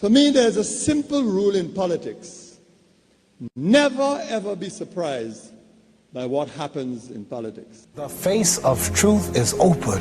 For me, there's a simple rule in politics. Never, ever be surprised by what happens in politics. The face of truth is open.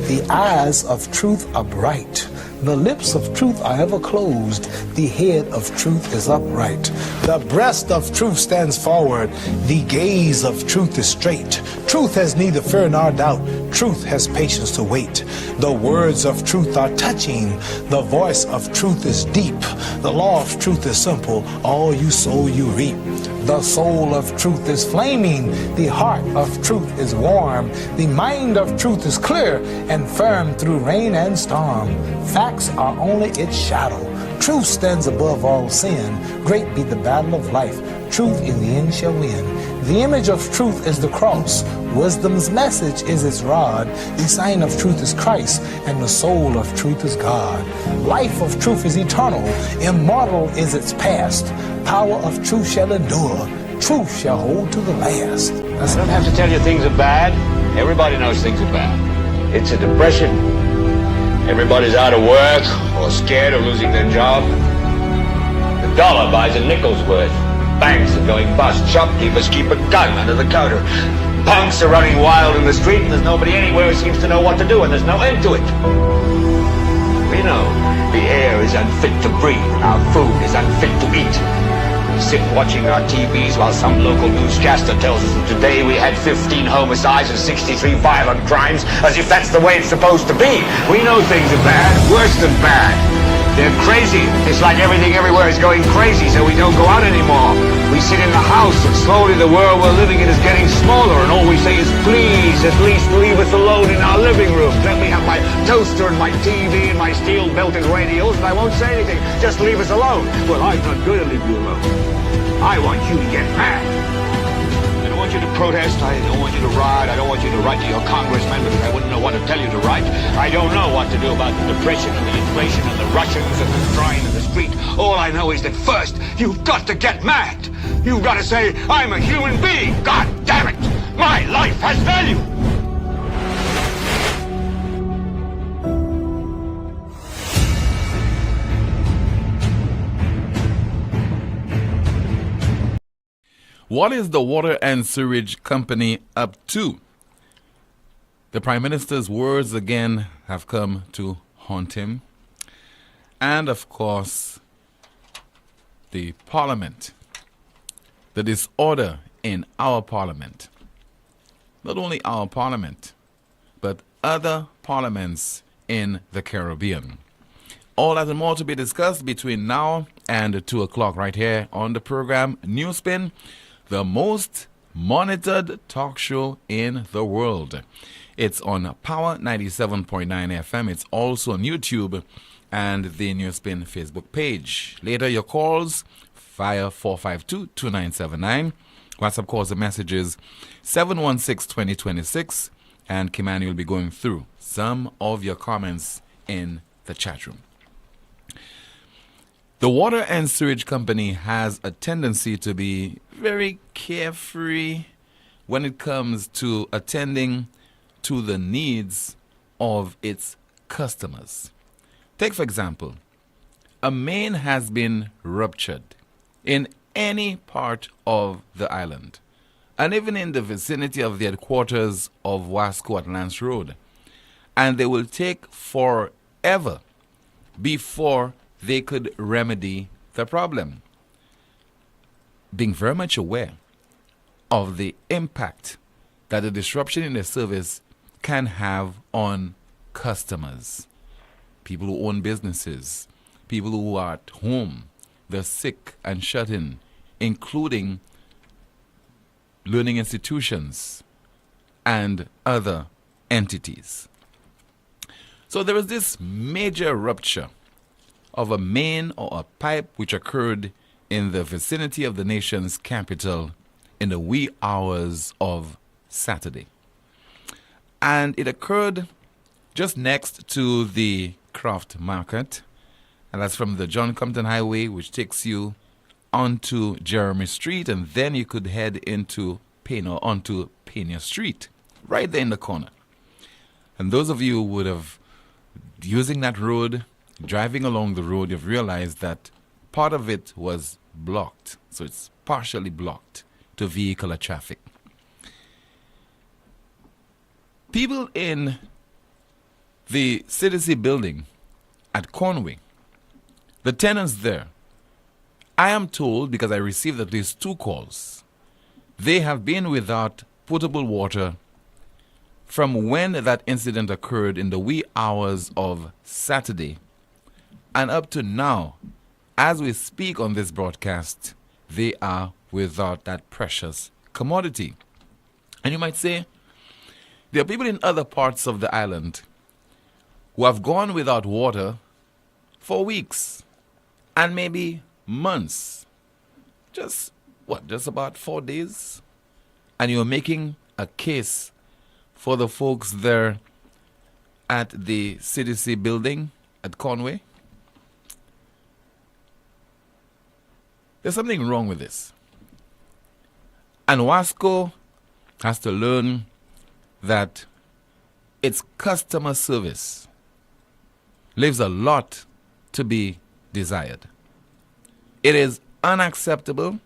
The eyes of truth are bright. The lips of truth are ever closed. The head of truth is upright. The breast of truth stands forward. The gaze of truth is straight. Truth has neither fear nor doubt. Truth has patience to wait. The words of truth are touching. The voice of truth is deep. The law of truth is simple. All you sow, you reap. The soul of truth is flaming. The heart of truth is warm. The mind of truth is clear and firm through rain and storm. Facts are only its shadow. Truth stands above all sin. Great be the battle of life. Truth in the end shall win. The image of truth is the cross. Wisdom's message is its rod. The sign of truth is Christ, and the soul of truth is God. Life of truth is eternal. Immortal is its past. Power of truth shall endure. Truth shall hold to the last. I don't have to tell you things are bad. Everybody knows things are bad. It's a depression. Everybody's out of work or scared of losing their job. The dollar buys a nickel's worth. Banks are going bust. Shopkeepers keep a gun under the counter. Punks are running wild in the street, and there's nobody anywhere who seems to know what to do, and there's no end to it. We know the air is unfit to breathe, and our food is unfit to eat. We sit watching our TVs while some local newscaster tells us that today we had 15 homicides and 63 violent crimes, as if that's the way it's supposed to be. We know things are bad, worse than bad. They're crazy. It's like everything everywhere is going crazy, so we don't go out anymore. We sit in the house, and slowly the world we're living in is getting smaller, and all we say is, please, at least leave us alone in our living room. Let me have my toaster and my TV and my steel-belted radios, and I won't say anything. Just leave us alone. Well, I'm not going to leave you alone. I want you to get mad. I don't want you to protest. I don't want you to riot. I don't want you to write to your congressman because I wouldn't know what to tell you to write. I don't know what to do about the depression and the inflation and the Russians and the crime in the street. All I know is that first, you've got to get mad. You've got to say, I'm a human being. God damn it. My life has value. What is the Water and Sewage Company up to? The Prime Minister's words again have come to haunt him. And of course, the Parliament, the disorder in our Parliament. Not only our Parliament, but other parliaments in the Caribbean. All that and more to be discussed between now and 2 o'clock right here on the program NewsSpin, the most monitored talk show in the world. It's on Power 97.9 FM. It's also on YouTube and the NewsSpin Facebook page. Later, your calls via 452-2979. WhatsApp calls and messages 716-2026. And Kimani will be going through some of your comments in the chat room. The Water and Sewage Company has a tendency to be very carefree when it comes to attending to the needs of its customers. Take, for example, a main has been ruptured in any part of the island, and even in the vicinity of the headquarters of Wasco at Lance Road, and they will take forever before they could remedy the problem. Being very much aware of the impact that a disruption in the service can have on customers, people who own businesses, people who are at home, the sick and shut in, including learning institutions and other entities. So there was this major rupture of a main or a pipe which occurred in the vicinity of the nation's capital in the wee hours of Saturday. And it occurred just next to the Craft Market, and that's from the John Compton Highway, which takes you onto Jeremy Street, and then you could head into Pena, onto Pena Street, right there in the corner. And those of you who would have using that road driving along the road, you've realized that part of it was blocked. So it's partially blocked to vehicular traffic. People in the CDC building at Conway, the tenants there, I am told, because I received at least 2 calls, they have been without potable water from when that incident occurred in the wee hours of Saturday. And up to now, as we speak on this broadcast, they are without that precious commodity. And you might say, there are people in other parts of the island who have gone without water for weeks and maybe months. Just about 4 days? And you're making a case for the folks there at the CDC building at Conway? There's something wrong with this. And Wasco has to learn that its customer service leaves a lot to be desired. It is unacceptable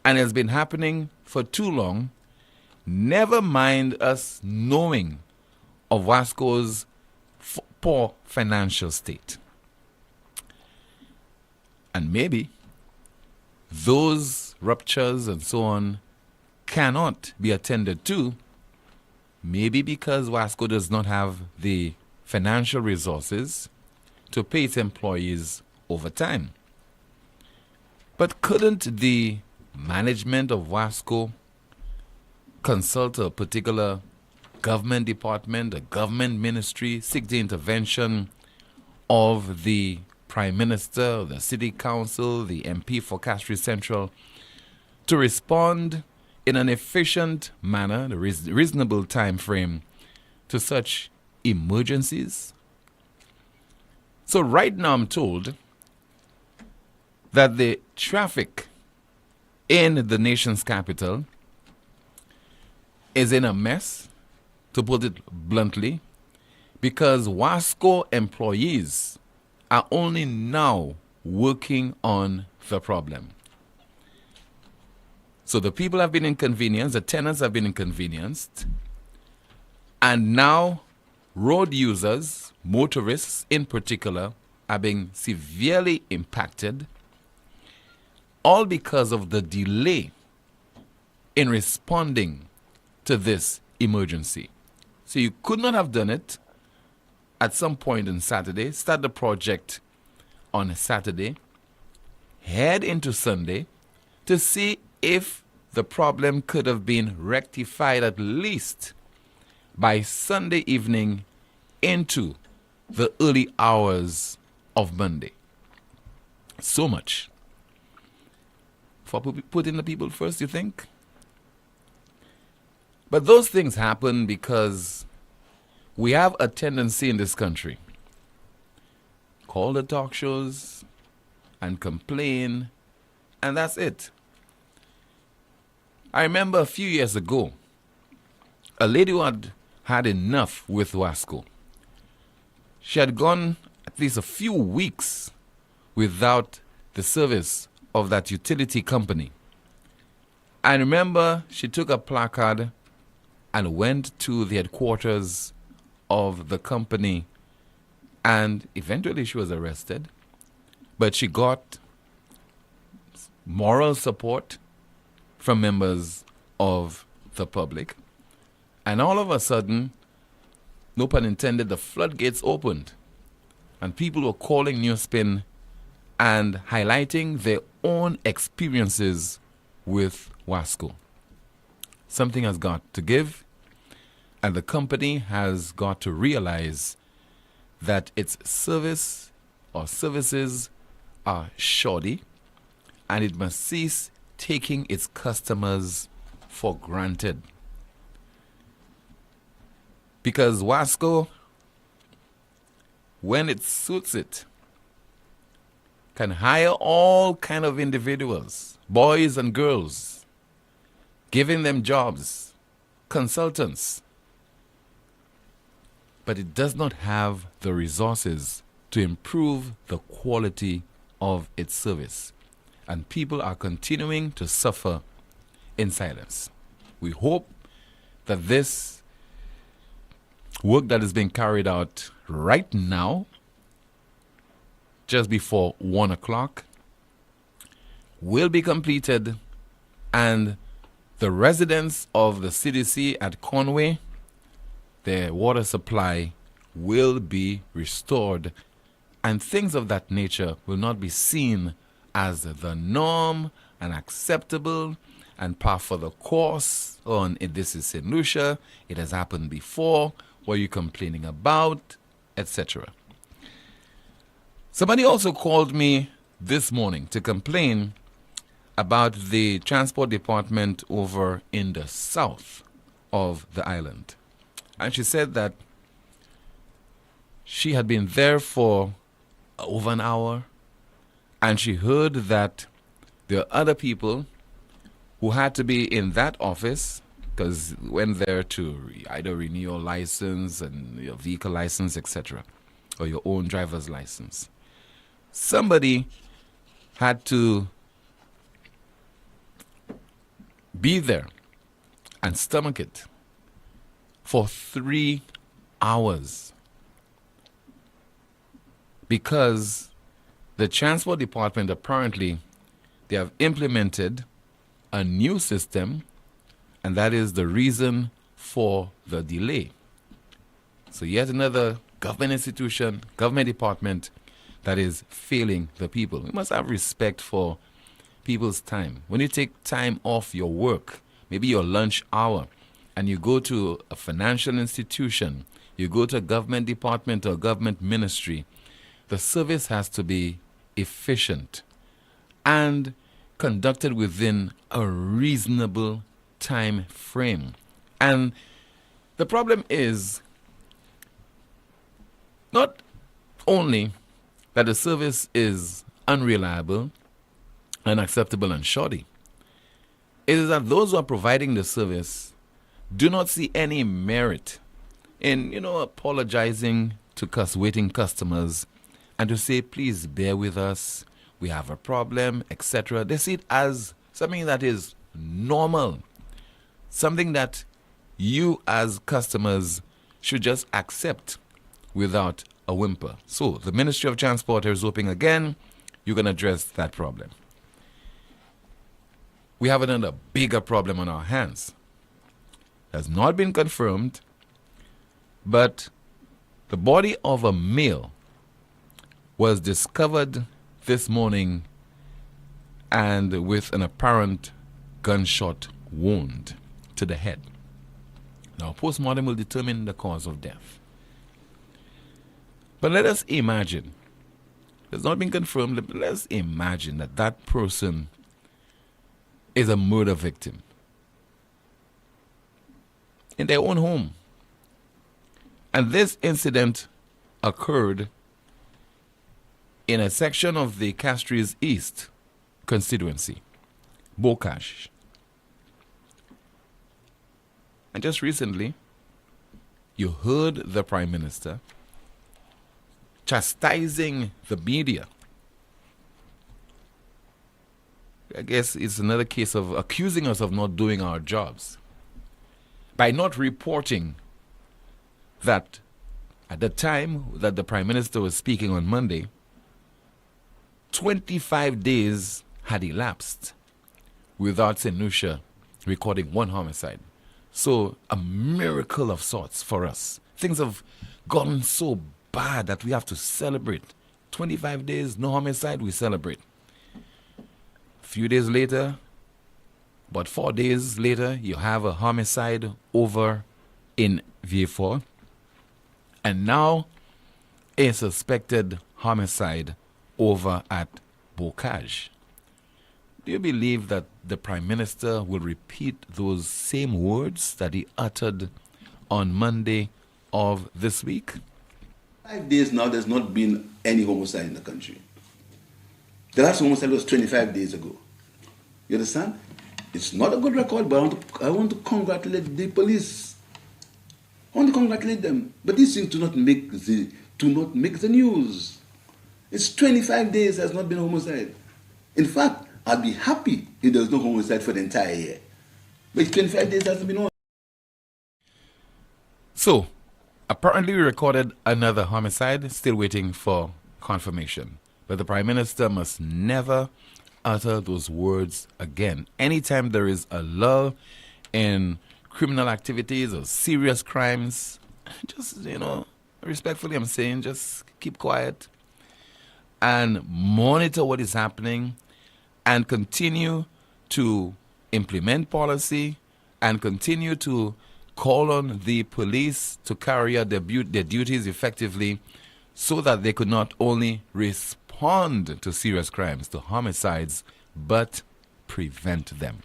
and has been happening for too long, never mind us knowing of Wasco's poor financial state. And maybe those ruptures and so on cannot be attended to, maybe because Wasco does not have the financial resources to pay its employees overtime. But couldn't the management of Wasco consult a particular government department, a government ministry, seek the intervention of the Prime Minister, the City Council, the MP for Castries Central, to respond in an efficient manner, a reasonable time frame, to such emergencies? So right now I'm told that the traffic in the nation's capital is in a mess, to put it bluntly, because Wasco employees are only now working on the problem. So the people have been inconvenienced, the tenants have been inconvenienced, and now road users, motorists in particular, are being severely impacted, all because of the delay in responding to this emergency. So you could not have done it at some point on Saturday, start the project on Saturday, head into Sunday to see if the problem could have been rectified at least by Sunday evening into the early hours of Monday. So much for putting the people first, you think? But those things happen because we have a tendency in this country, call the talk shows and complain, and that's it. I remember a few years ago, a lady who had had enough with Wasco. She had gone at least a few weeks without the service of that utility company. I remember she took a placard and went to the headquarters of the company, and eventually she was arrested. But she got moral support from members of the public. And all of a sudden, no pun intended, the floodgates opened. And people were calling NewsSpin and highlighting their own experiences with Wasco. Something has got to give, and the company has got to realize that its service or services are shoddy, and it must cease taking its customers for granted. Because Wasco, when it suits it, can hire all kind of individuals, boys and girls, giving them jobs, consultants. But it does not have the resources to improve the quality of its service. And people are continuing to suffer in silence. We hope that this work that is being carried out right now, just before 1 o'clock, will be completed, and the residents of the CDC at Conway, their water supply will be restored, and things of that nature will not be seen as the norm and acceptable and par for the course on this is St. Lucia, it has happened before, what are you complaining about, etc. Somebody also called me this morning to complain about the transport department over in the south of the island. And she said that she had been there for over an hour, and she heard that there are other people who had to be in that office because went there to either renew your license and your vehicle license, etc., or your own driver's license. Somebody had to be there and stomach it for 3 hours because the transport department, apparently they have implemented a new system, and that is the reason for the delay. So yet another government institution, government department that is failing the people. We must have respect for people's time. When you take time off your work, maybe your lunch hour, and you go to a financial institution, you go to a government department or a government ministry, the service has to be efficient and conducted within a reasonable time frame. And the problem is not only that the service is unreliable, unacceptable, and shoddy, it is that those who are providing the service do not see any merit in, apologizing to waiting customers and to say, please bear with us, we have a problem, etc. They see it as something that is normal, something that you as customers should just accept without a whimper. So the Ministry of Transport is hoping again you can address that problem. We have another bigger problem on our hands. It has not been confirmed, but the body of a male was discovered this morning and with an apparent gunshot wound to the head. Now, postmortem will determine the cause of death. But let us imagine, it's not been confirmed, but let's imagine that that person is a murder victim in their own home. And this incident occurred in a section of the Castries East constituency, Bocage. And just recently, you heard the Prime Minister chastising the media. I guess it's another case of accusing us of not doing our jobs by not reporting that at the time that the Prime Minister was speaking on Monday, 25 days had elapsed without St. Lucia recording one homicide. So a miracle of sorts for us. Things have gotten so bad that we have to celebrate. 25 days, no homicide, we celebrate. A few days later, about 4 days later, you have a homicide over in Vieux-Fort. And now a suspected homicide over at Bocage. Do you believe that the Prime Minister will repeat those same words that he uttered on Monday of this week? 5 days now, there's not been any homicide in the country. The last homicide was 25 days ago. You understand? It's not a good record, but I want to congratulate the police. I want to congratulate them. But these things do not make the news. It's 25 days has not been homicide. In fact, I'd be happy if there was no homicide for the entire year. But 25 days hasn't been homicide. So, apparently we recorded another homicide, still waiting for confirmation. But the Prime Minister must never utter those words again. Anytime there is a lull in criminal activities or serious crimes, just, respectfully I'm saying, just keep quiet and monitor what is happening and continue to implement policy and continue to call on the police to carry out their duties effectively so that they could not only respond to serious crimes, to homicides, but prevent them.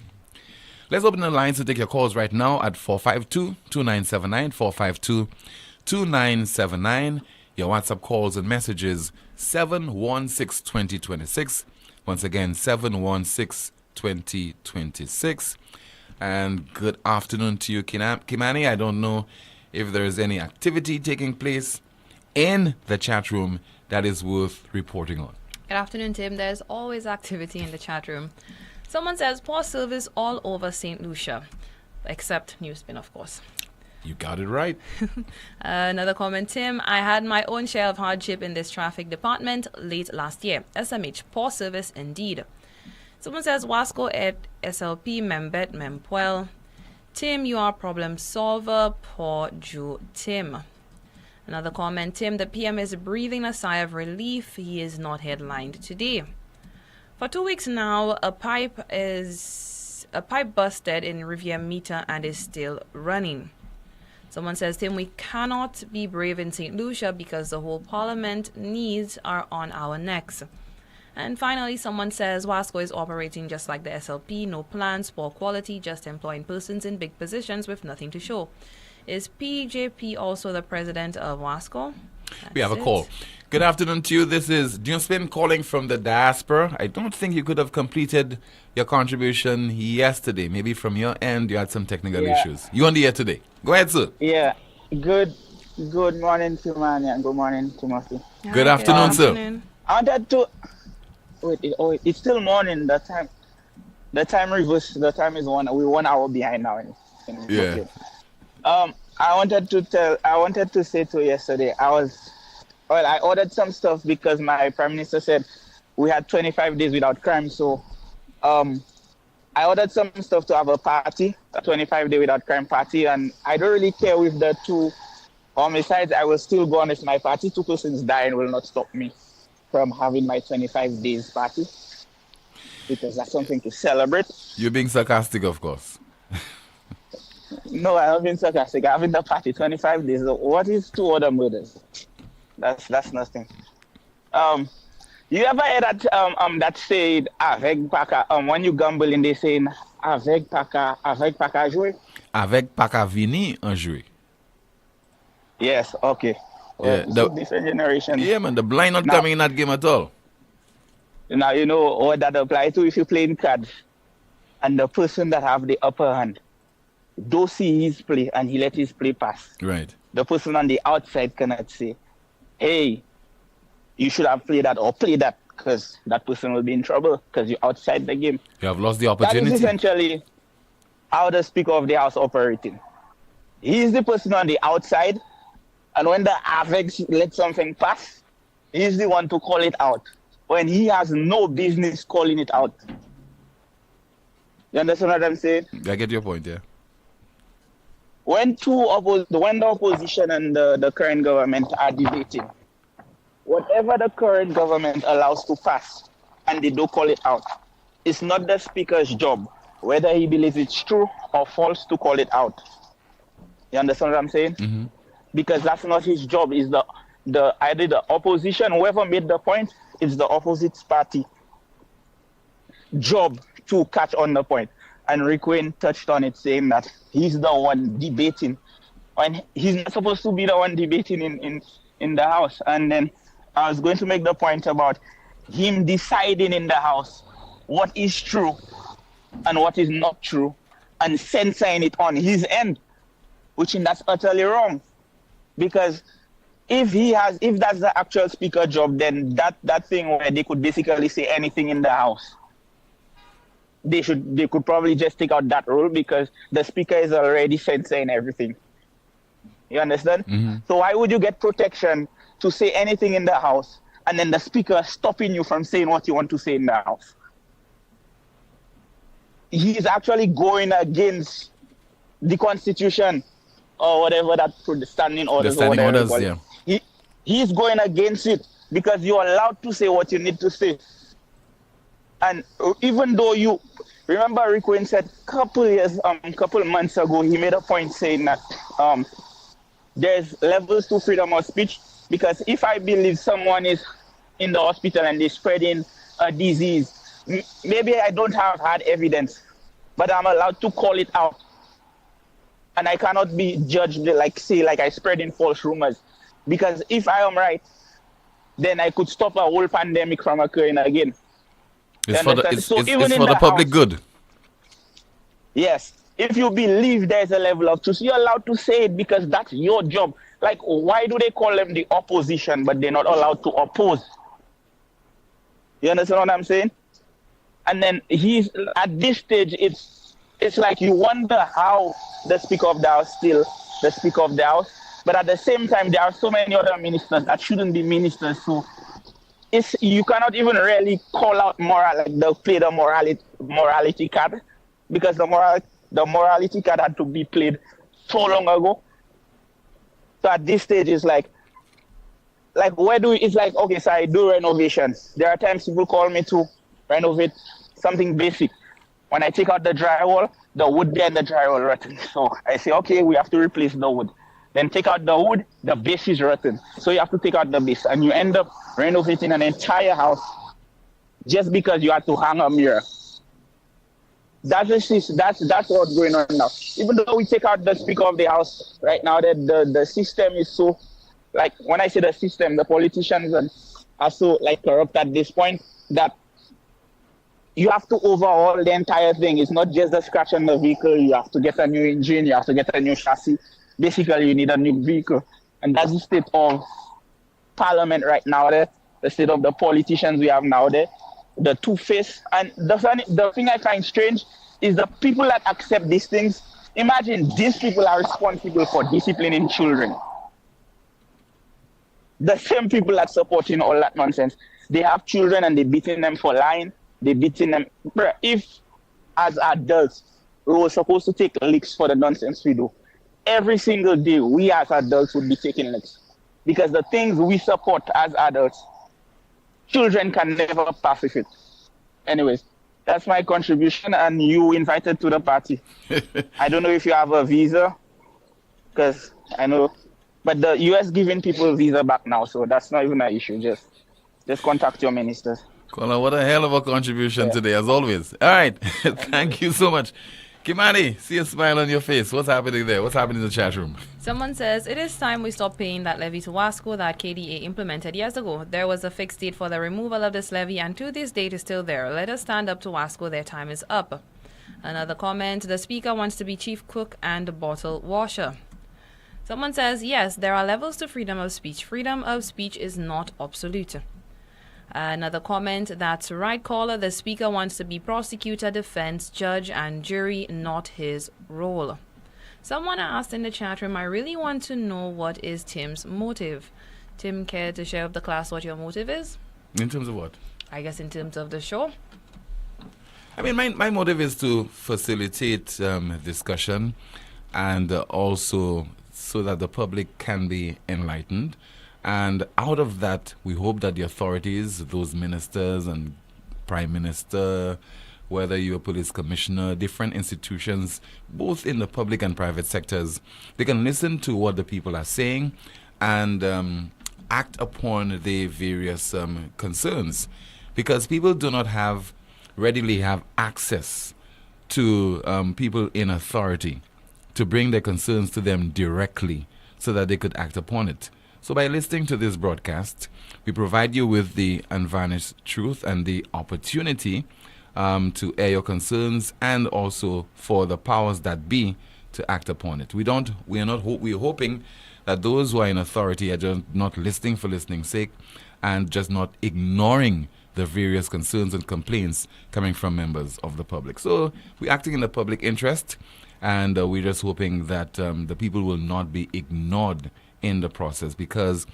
Let's open the lines to take your calls right now at 452-2979, 452-2979. Your WhatsApp calls and messages 716-2026. Once again, 716-2026. And good afternoon to you, Kimani. I don't know if there is any activity taking place in the chat room that is worth reporting on. Good afternoon, Tim. There's always activity in the chat room. Someone says poor service all over St. Lucia, except NewsSpin, of course. You got it right. Another comment, Tim. I had my own share of hardship in this traffic department late last year. SMH, poor service indeed. Someone says Wasco et SLP membet mempuel. Tim, you are problem solver. Poor Jew Tim. Another comment, Tim. The PM is breathing a sigh of relief. He is not headlined today. For 2 weeks now, a pipe busted in Riviera Meter and is still running. Someone says, Tim, we cannot be brave in St. Lucia because the whole Parliament needs are on our necks. And finally, someone says, Wasco is operating just like the SLP, no plans, poor quality, just employing persons in big positions with nothing to show. Is PJP also the president of Wasco? We have a call. Good afternoon to you. This is NewsSpin calling from the diaspora. I don't think you could have completed your contribution yesterday. Maybe from your end you had some technical issues. You on the air today. Go ahead, sir. Yeah. Good morning to Manny and good morning to Murphy. Good afternoon, sir. I wanted to it's still morning. The time reverse. The time is we're 1 hour behind now. Yeah. I wanted to say to yesterday, I ordered some stuff because my Prime Minister said we had 25 days without crime. So I ordered some stuff to have a party, a 25-day without crime party. And I don't really care with the two homicides. I will still go on with my party. 2 persons dying will not stop me from having my 25 days party because that's something to celebrate. You're being sarcastic, of course. No, I haven't been sarcastic. I having the party 25 days. What is 2 other murders? That's nothing. You ever heard that said avec paka when you gambling they saying avec paka jouer? Avec paka vini en jouer. Yes, okay. Yeah, different generation. Yeah, man, the blind not coming in that game at all. Now you know what that apply to if you're playing cards and the person that have the upper hand don't see his play and he let his play pass. Right. The person on the outside cannot say, hey, you should have played that or play that because that person will be in trouble because you're outside the game. You have lost the opportunity. That is essentially how the Speaker of the House operating. He is the person on the outside, and when the AVEX let something pass, he's the one to call it out when he has no business calling it out. You understand what I'm saying? I get your point, yeah. When the opposition and the current government are debating, whatever the current government allows to pass, and they don't call it out, it's not the Speaker's job, whether he believes it's true or false, to call it out. You understand what I'm saying? Mm-hmm. Because that's not his job. Is either the opposition, whoever made the point, it's the opposite party job to catch on the point. And Rick Wayne touched on it, saying that he's the one debating, and he's not supposed to be the one debating in the House. And then I was going to make the point about him deciding in the House what is true and what is not true, and censoring it on his end, which that's utterly wrong. Because if that's the actual speaker job, then that thing where they could basically say anything in the house, they could probably just take out that rule, because the speaker is already censoring everything. You understand? Mm-hmm. So why would you get protection to say anything in the house, and then the speaker stopping you from saying what you want to say in the house? He's actually going against the Constitution, or whatever that the standing orders. The standing orders, yeah. He's going against it, because you're allowed to say what you need to say. And even though you remember, Rick Wayne said couple months ago, he made a point saying that there's levels to freedom of speech, because if I believe someone is in the hospital and they're spreading a disease, maybe I don't have hard evidence, but I'm allowed to call it out. And I cannot be judged like I spreading false rumors. Because if I am right, then I could stop a whole pandemic from occurring again. It's for the public good. Yes. If you believe there's a level of truth, you're allowed to say it, because that's your job. Like, why do they call them the opposition, but they're not allowed to oppose? You understand what I'm saying? And then he's at this stage, it's like you wonder how the Speaker of the House still the Speaker of the House, but at the same time there are so many other ministers that shouldn't be ministers. So you cannot even really call out play the morality card, because the morality card had to be played so long ago. So at this stage, it's like okay, so I do renovations. There are times people call me to renovate something basic. When I take out the drywall, the wood behind the drywall rotten. So I say, okay, we have to replace the wood. Then take out the wood, the base is rotten. So you have to take out the base, and you end up renovating an entire house just because you had to hang a mirror. That's what's going on now. Even though we take out the Speaker of the House right now, that the system is so, like, when I say the system, the politicians are so corrupt at this point that you have to overhaul the entire thing. It's not just the scratch on the vehicle. You have to get a new engine. You have to get a new chassis. Basically, you need a new vehicle. And that's the state of Parliament right now there, the state of the politicians we have now there, the two-faced. And the thing I find strange is the people that accept these things. Imagine these people are responsible for disciplining children. The same people that supporting all that nonsense. They have children and they're beating them for lying. They're beating them. If, as adults, we were supposed to take licks for the nonsense we do, every single day, we as adults would be taking licks. Because the things we support as adults, children can never pass with it. Anyways, that's my contribution, and you invited to the party. I don't know if you have a visa, because I know, but the US giving people visa back now, so that's not even an issue. Just contact your ministers. Colin, what a hell of a contribution today, as always. All right. Thank you so much. Kimani, see a smile on your face. What's happening there? What's happening in the chat room? Someone says, it is time we stop paying that levy to Wasco that KDA implemented years ago. There was a fixed date for the removal of this levy, and to this date is still there. Let us stand up to Wasco. Their time is up. Another comment, the speaker wants to be chief cook and bottle washer. Someone says, yes, there are levels to freedom of speech. Freedom of speech is not absolute. Another comment, that's right, caller. The speaker wants to be prosecutor, defense, judge, and jury, not his role. Someone asked in the chat room, I really want to know what is Tim's motive. Tim, care to share with the class what your motive is? In terms of what? I guess in terms of the show. I mean, my motive is to facilitate discussion, and also so that the public can be enlightened. And out of that, we hope that the authorities, those ministers and prime minister, whether you're a police commissioner, different institutions, both in the public and private sectors, they can listen to what the people are saying and act upon the various concerns. Because people do not readily have access to people in authority to bring their concerns to them directly so that they could act upon it. So by listening to this broadcast, we provide you with the unvarnished truth and the opportunity to air your concerns, and also for the powers that be to act upon it. We're hoping that those who are in authority are just not listening for listening's sake and just not ignoring the various concerns and complaints coming from members of the public. So we're acting in the public interest, and we're just hoping that the people will not be ignored in the process, because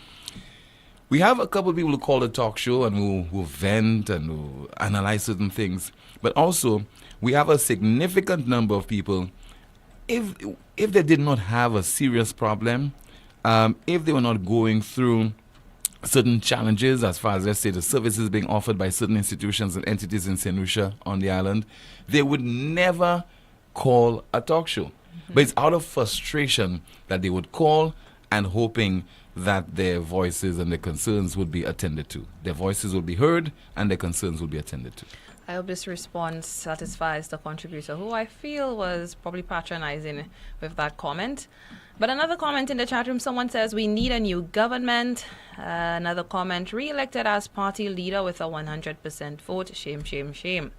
we have a couple of people who call the talk show and who vent and who analyze certain things. But also, we have a significant number of people, if they did not have a serious problem, if they were not going through certain challenges as far as, let's say, the services being offered by certain institutions and entities in St. Lucia on the island, they would never call a talk show. But it's out of frustration that they would call and hoping that their voices and their concerns would be attended to. Their voices will be heard and their concerns will be attended to. I hope this response satisfies the contributor, who I feel was probably patronizing with that comment. But another comment in the chat room, someone says, we need a new government. Another comment, re-elected as party leader with a 100% vote. Shame, shame, shame.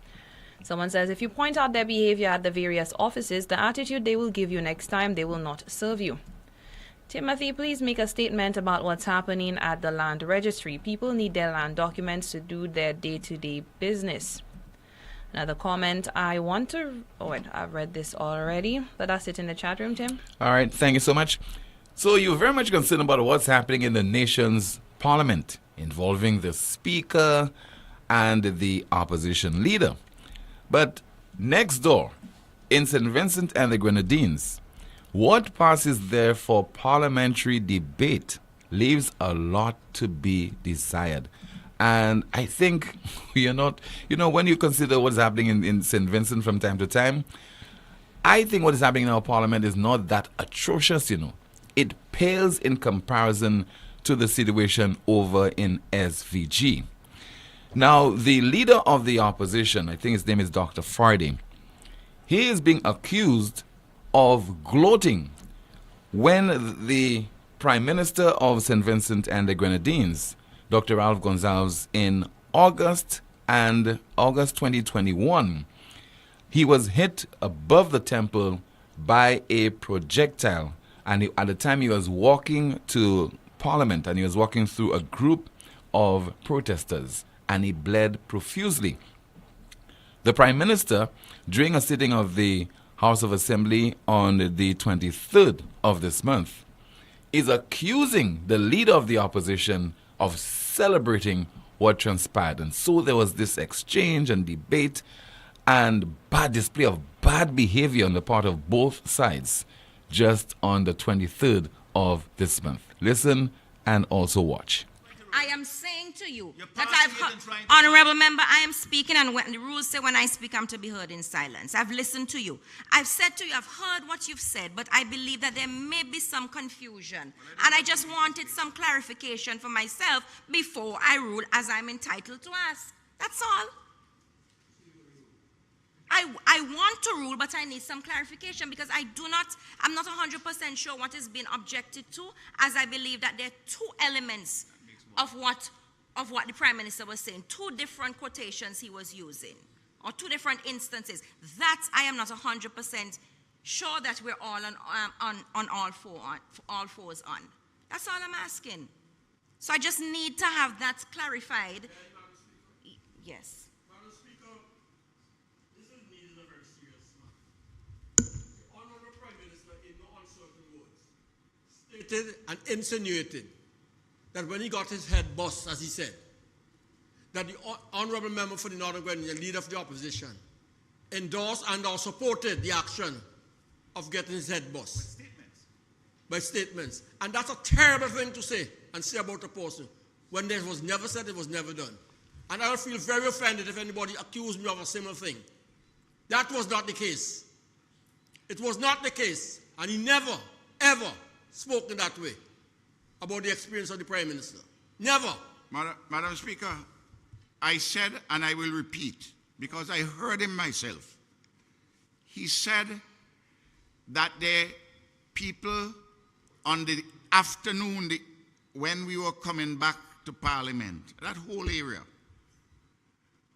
Someone says, if you point out their behavior at the various offices, the attitude they will give you next time, they will not serve you. Timothy, please make a statement about what's happening at the land registry. People need their land documents to do their day-to-day business. Another comment, I want to... Oh, wait, I've read this already. But that's it in the chat room, Tim. All right, thank you so much. So you're very much concerned about what's happening in the nation's parliament, involving the speaker and the opposition leader. But next door, in St. Vincent and the Grenadines, what passes there for parliamentary debate leaves a lot to be desired. And I think we are not, when you consider what's happening in St. Vincent from time to time, I think what is happening in our parliament is not that atrocious, It pales in comparison to the situation over in SVG. Now, the leader of the opposition, I think his name is Dr. Friday, he is being accused of gloating when the Prime Minister of St. Vincent and the Grenadines, Dr. Ralph Gonsalves, in August 2021, he was hit above the temple by a projectile. And at the time he was walking to Parliament, and he was walking through a group of protesters, and he bled profusely. The Prime Minister, during a sitting of the House of Assembly on the 23rd of this month, is accusing the leader of the opposition of celebrating what transpired. And so there was this exchange and debate and bad display of bad behavior on the part of both sides just on the 23rd of this month. Listen and also watch. I am saying to you that Honorable Member, I am speaking, and when the rules say when I speak, I'm to be heard in silence. I've listened to you. I've said to you, I've heard what you've said, but I believe that there may be some confusion. And I just wanted some clarification for myself before I rule as I'm entitled to ask. That's all. I want to rule, but I need some clarification because I'm not 100% sure what is being objected to, as I believe that there are two elements of what the Prime Minister was saying, two different quotations he was using, or two different instances. That I am not 100% sure that we're all on all fours on. That's all I'm asking. So I just need to have that clarified. Yes. Madam Speaker, this is needed a very serious matter. The Honourable Prime Minister, in no uncertain words, stated and insinuated that when he got his head bust, as he said, that the Honourable Member for the Northern Grenadines, leader of the opposition, endorsed and or supported the action of getting his head bust. By statements. And that's a terrible thing to say and say about a person. When it was never said, it was never done. And I will feel very offended if anybody accused me of a similar thing. That was not the case. It was not the case. And he never, ever spoke in that way about the experience of the Prime Minister. Never. Madam Speaker, I said, and I will repeat, because I heard him myself. He said that the people on the afternoon when we were coming back to Parliament, that whole area,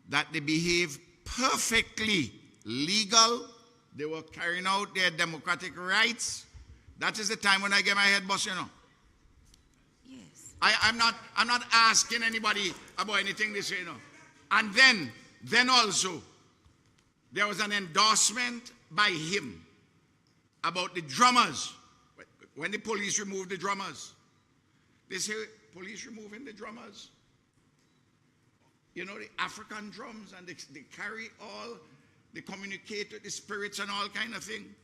that they behaved perfectly legal. They were carrying out their democratic rights. That is the time when I get my head bust, I'm not asking anybody about anything they say, no. And then also, there was an endorsement by him about the drummers. When the police removed the drummers, they say, police removing the drummers. You know, the African drums, and they carry all, they communicate with the spirits and all kind of thing.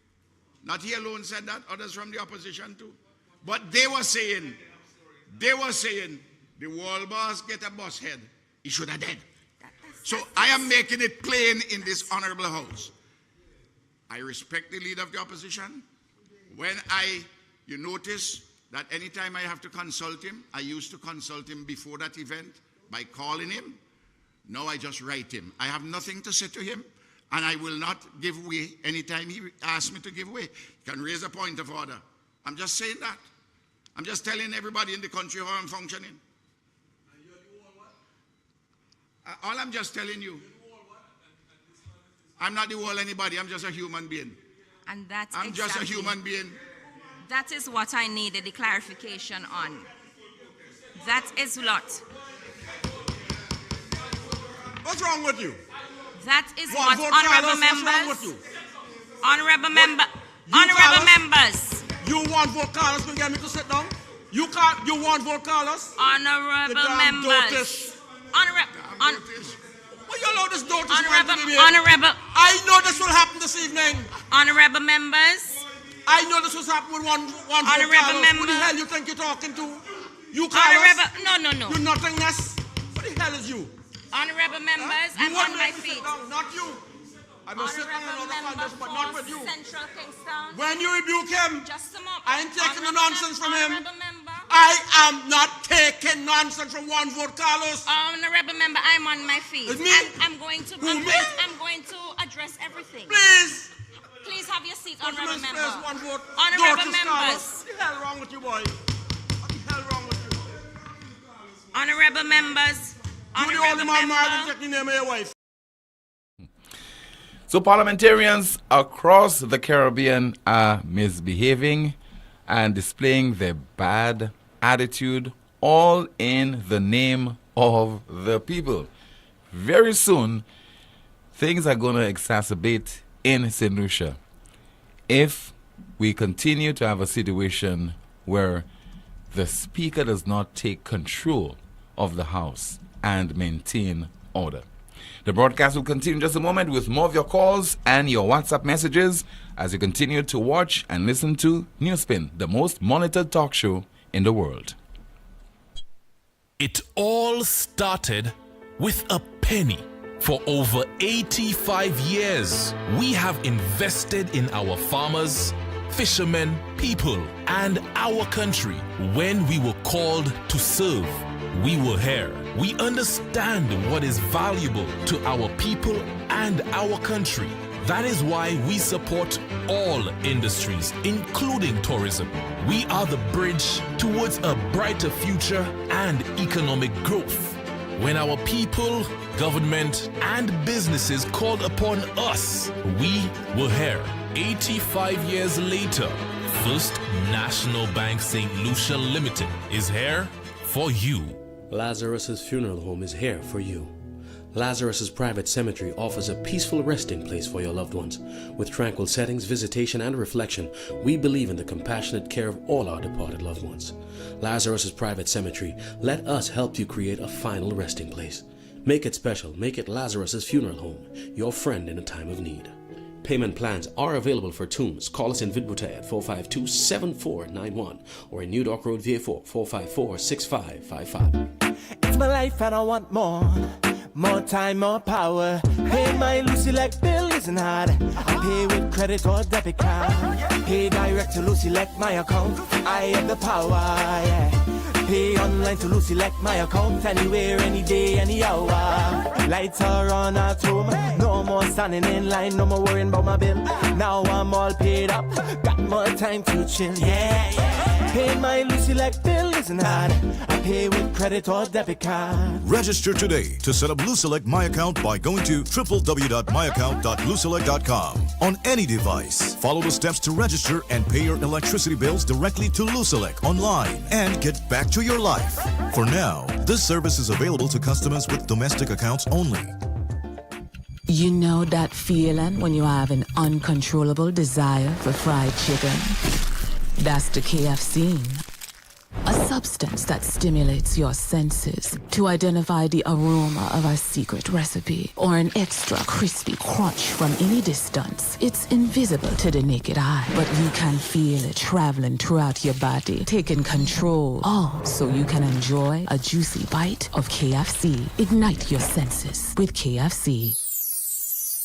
Not he alone said that, others from the opposition too. But they were saying, the world boss get a bus head, he should have dead. So I am making it plain in this honorable house. I respect the leader of the opposition. When you notice that anytime I have to consult him, I used to consult him before that event by calling him. Now I just write him. I have nothing to say to him, and I will not give way anytime he asks me to give way. He can raise a point of order. I'm just saying that. I'm just telling everybody in the country how I'm functioning. All I'm just telling you, I'm not the wall anybody, I'm just a human being. And that's I'm just a human being. That is what I needed the clarification on. That is what. What's wrong with you? That is what honorable members. Honorable members. You want vote Carlos to get me to sit down? You want vote Carlos? Honorable members. Will you allow this door to Honorable. I know this will happen this evening. Honorable members. I know this will happen with one vote Honorable Carlos. Who the hell you think you're talking to? You Carlos? No. You nothingness? What the hell is you? Honorable members, I'm on my feet. Not you. I must sit down and understand this, but not with you. Central Kingston. When you rebuke him, Just a moment. I ain't taking no nonsense from him. Honorable member. I am not taking nonsense from one vote Carlos. Honorable member, I'm on my feet. It's me? I'm going to address everything. Please. Please have your seat, Let's honorable member. place one vote. Honorable Carlos. members. What the hell wrong with you, boy? What the hell wrong with you? Honorable members. You the only man married to take the name of your wife. So parliamentarians across the Caribbean are misbehaving and displaying their bad attitude, all in the name of the people. Very soon, things are going to exacerbate in St. Lucia if we continue to have a situation where the Speaker does not take control of the House and maintain order. The broadcast will continue in just a moment with more of your calls and your WhatsApp messages as you continue to watch and listen to NewsSpin, the most monitored talk show in the world. It all started with a penny. For over 85 years, we have invested in our farmers, fishermen, people, and our country. When we were called to serve, we were here. We understand what is valuable to our people and our country. That is why we support all industries, including tourism. We are the bridge towards a brighter future and economic growth. When our people, government, and businesses called upon us, we were here. 85 years later, First National Bank St. Lucia Limited is here for you. Lazarus's Funeral Home is here for you. Lazarus's Private Cemetery offers a peaceful resting place for your loved ones. With tranquil settings, visitation, and reflection, we believe in the compassionate care of all our departed loved ones. Lazarus's Private Cemetery, let us help you create a final resting place. Make it special. Make it Lazarus's Funeral Home, your friend in a time of need. Payment plans are available for tombs. Call us in Vidboutet at 452-7491 or in New Dock Road, VA4, 454-6555. It's my life and I want more. More time, more power. Pay my Lucy like bill isn't hard. I pay with credit or debit card. Pay direct to Lucy like my account. I have the power, yeah. Pay online to Lucy like my account. Anywhere, any day, any hour. Lights are on at home. No more standing in line. No more worrying about my bill. Now I'm all paid up. Got more time to chill, yeah, yeah. Paying my Lucy-like bill isn't hard. I pay with credit or debit card. Register today to set up Lucelect My Account by going to www.myaccount.lucelect.com on any device. Follow the steps to register and pay your electricity bills directly to Lucelect online and get back to your life. For now, this service is available to customers with domestic accounts only. You know that feeling when you have an uncontrollable desire for fried chicken? That's the KFC. A substance that stimulates your senses to identify the aroma of our secret recipe or an extra crispy crunch from any distance. It's invisible to the naked eye, but you can feel it traveling throughout your body, taking control. All so you can enjoy a juicy bite of KFC. Ignite your senses with KFC.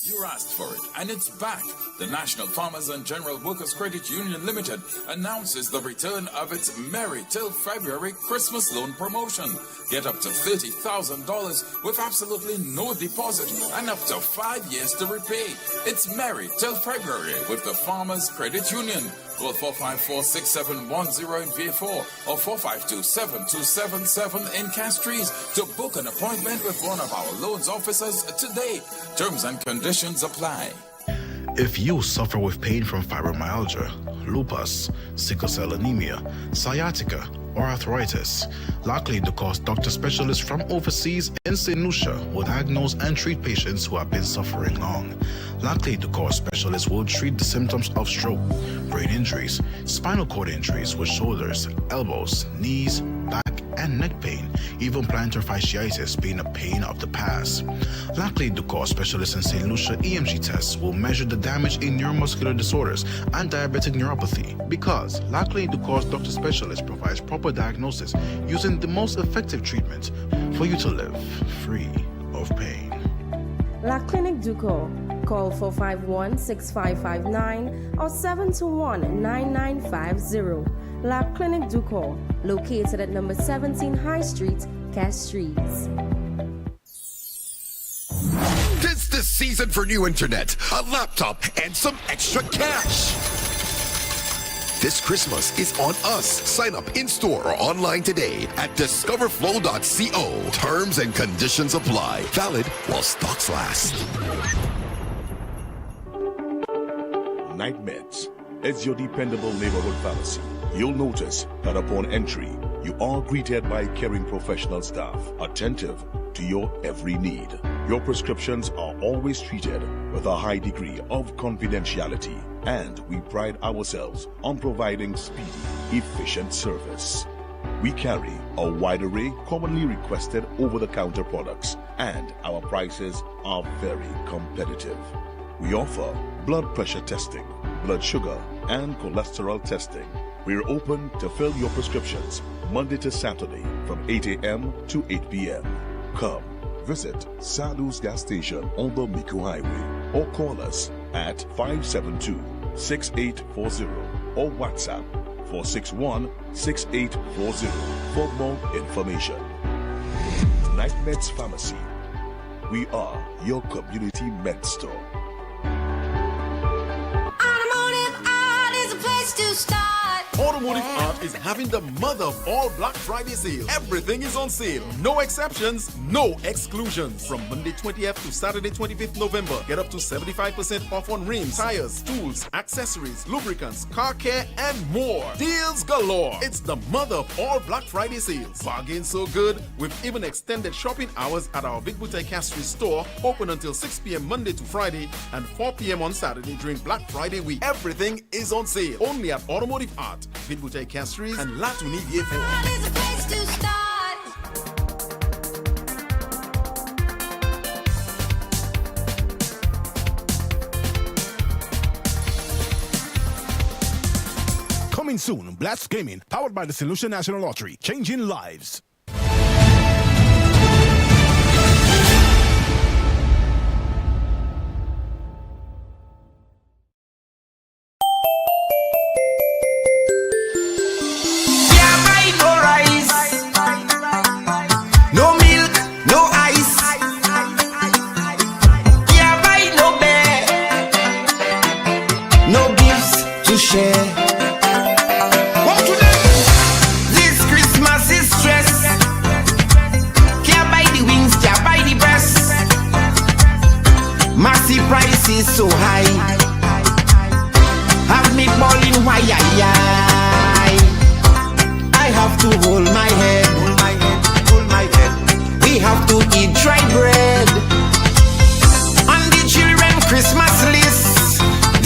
You asked for it, and it's back. The National Farmers and General Workers Credit Union Limited announces the return of its Merry Till February Christmas loan promotion. Get up to $30,000 with absolutely no deposit and up to 5 years to repay. It's Merry Till February with the Farmers Credit Union. Call 454-6710 in V4 or 452-7277 in Castries to book an appointment with one of our loans officers today. Terms and conditions apply. If you suffer with pain from fibromyalgia, lupus, sickle cell anemia, sciatica, or arthritis, Lockley DeCoste doctor specialists from overseas in St. Lucia will diagnose and treat patients who have been suffering long. Lockley DeCoste specialists will treat the symptoms of stroke, brain injuries, spinal cord injuries with shoulders, elbows, knees, back, and neck pain, even plantar fasciitis being a pain of the past. Lockley DeCoste specialists in St. Lucia EMG tests will measure the damage in neuromuscular disorders and diabetic neuropathy because Lockley DeCoste doctor specialists provides proper diagnosis using the most effective treatment for you to live free of pain. La Clinique Duco. Call 451-6559 or 721-9950. La Clinique Duco, located at number 17 High Street, Castries. Tis the season for new internet, a laptop, and some extra cash. This Christmas is on us. Sign up in-store or online today at discoverflow.co. Terms and conditions apply. Valid while stocks last. Night Meds is your dependable neighborhood pharmacy. You'll notice that upon entry, you are greeted by caring professional staff, attentive to your every need. Your prescriptions are always treated with a high degree of confidentiality, and we pride ourselves on providing speedy, efficient service. We carry a wide array commonly requested over-the-counter products, and our prices are very competitive. We offer blood pressure testing, blood sugar, and cholesterol testing. We're open to fill your prescriptions Monday to Saturday from 8 a.m. to 8 p.m. Come visit Sadu's gas station on the Miku Highway or call us at 572-6840 or WhatsApp 461-6840 for more information. Night Meds Pharmacy. We are your community med store. Automotive Art is a place to start. Automotive Art is having the mother of all Black Friday sale. Everything is on sale. No exceptions, no exclusions. From Monday 20th to Saturday 25th November, get up to 75% off on rims, tires, tools, accessories, lubricants, car care, and more. Deals galore. It's the mother of all Black Friday sales. Bargains so good, with even extended shopping hours at our Big Boutique Castries store, open until 6 p.m. Monday to Friday and 4 p.m. on Saturday during Black Friday week. Everything is on sale. Only at Automotive Art, Big Boutique Castries, and La Tunivier 4. Coming soon, Blast Gaming, powered by the St. Lucia National Lottery, changing lives.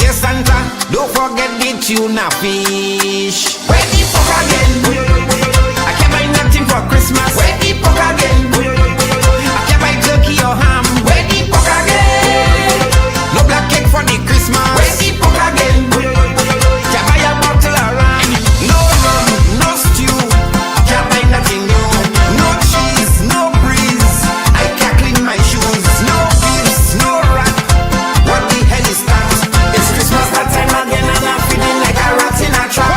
Dear Santa, don't forget the tuna fish. Where the fuck again? I can't buy nothing for Christmas. Where the fuck again? I can't buy turkey or ham. Where the fuck again? No black cake for the Christmas. Where the fuck again? Can't buy a bottle of rum. No rum, no stew. Can't buy nothing new. No cheese, no breeze. I can't clean my shoes. No gifts, no wrap. What the hell is that? It's Christmas that time again and I'm feeling like a rat in a trap.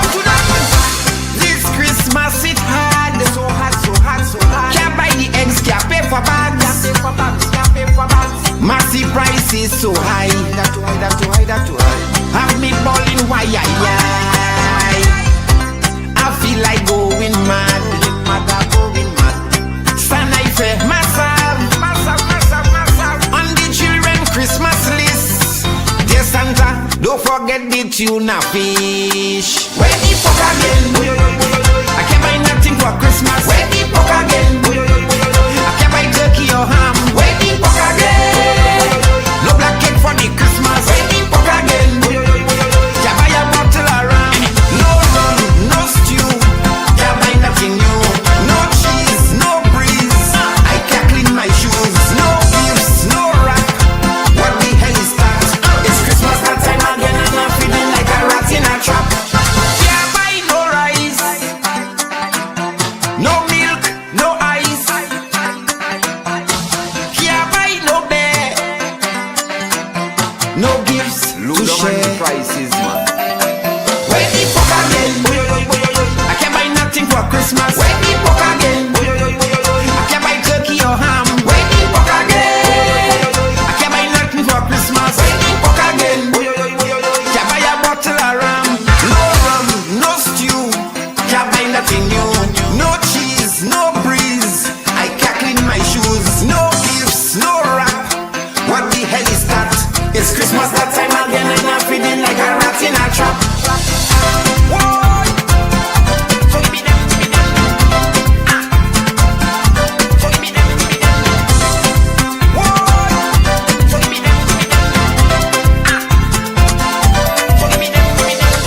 This Christmas it hard. So hot, so hot, so hot. Can't buy the eggs, can't pay for bags. Can't pay for bags. Massive price is so high. That too high, that too high, that too high. Have me balling why I feel like going mad. Going mad. Stand I fair myself. On the children Christmas list. Dear Santa, don't forget the tuna fish. Where the fuck again? I can't buy nothing for Christmas. Where the fuck again? I can't buy turkey or ham. Where the fuck again? No black cake for the Christmas. Where the fuck again? Can't buy a bottle of rum. No rum, no stew. Can't buy nothing new. No cheese, no breeze. I can't clean my shoes. No gifts, no wrap. What the hell is that? It's Christmas that time again and I'm feeling like a rat in a trap. Can't buy no rice. No milk, no ice. Can't buy no bear. No gifts to share. Prices, man. Where the fuck again? I can't buy nothing for Christmas. Where the fuck again? I can't buy turkey or ham. Where the fuck again? I can't buy nothing for Christmas. Where the fuck again? Can't buy a bottle of rum. No rum, no stew. Can't buy nothing new. No cheese, no breeze. I can't clean my shoes. No gifts, no wrap. What the hell is that? It's Christmas that time again and I'm feeling like a rat in a trap. Whoa! So give me them, give me them. So give me them, give me them. Whoa! So give me them, give me them. So give me them, give me them.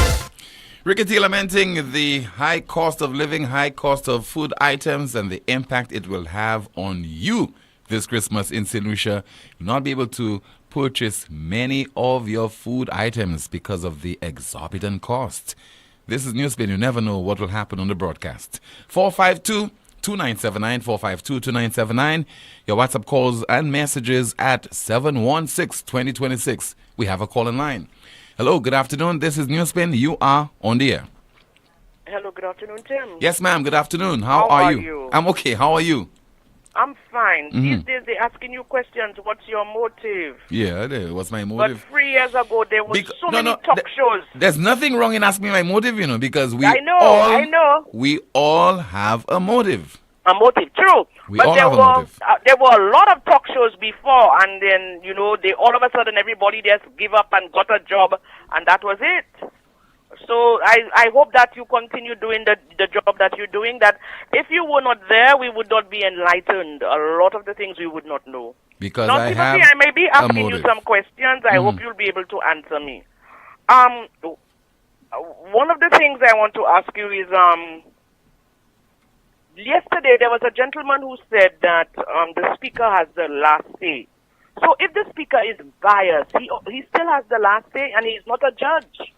Rickety lamenting the high cost of living, high cost of food items, and the impact it will have on you this Christmas in St. Lucia. You'll not be able to purchase many of your food items because of the exorbitant cost. This is NewsSpin. You never know what will happen on the broadcast. 452-2979, 452-2979. Your WhatsApp calls and messages at 716-2026. We have a call in line. Hello, good afternoon. This is NewsSpin. You are on the air. Hello, good afternoon, Tim. Yes, ma'am. Good afternoon. How are you? I'm okay. How are you? I'm fine. Mhm. These days they're asking you questions. What's your motive? Yeah, what's my motive? But 3 years ago there was so many talk shows. There's nothing wrong in asking me my motive, because we I know. We all have a motive. A motive, true. We but all there have a were motive. there were a lot of talk shows before, and then they all of a sudden everybody just give up and got a job, and that was it. So I hope that you continue doing the job that you're doing, that if you were not there, we would not be enlightened. A lot of the things we would not know. Because now, I Timothy, have I may be a asking you motive. some questions. I hope you'll be able to answer me. One of the things I want to ask you is, yesterday there was a gentleman who said that the speaker has the last say. So if the speaker is biased, he still has the last say, and he's not a judge.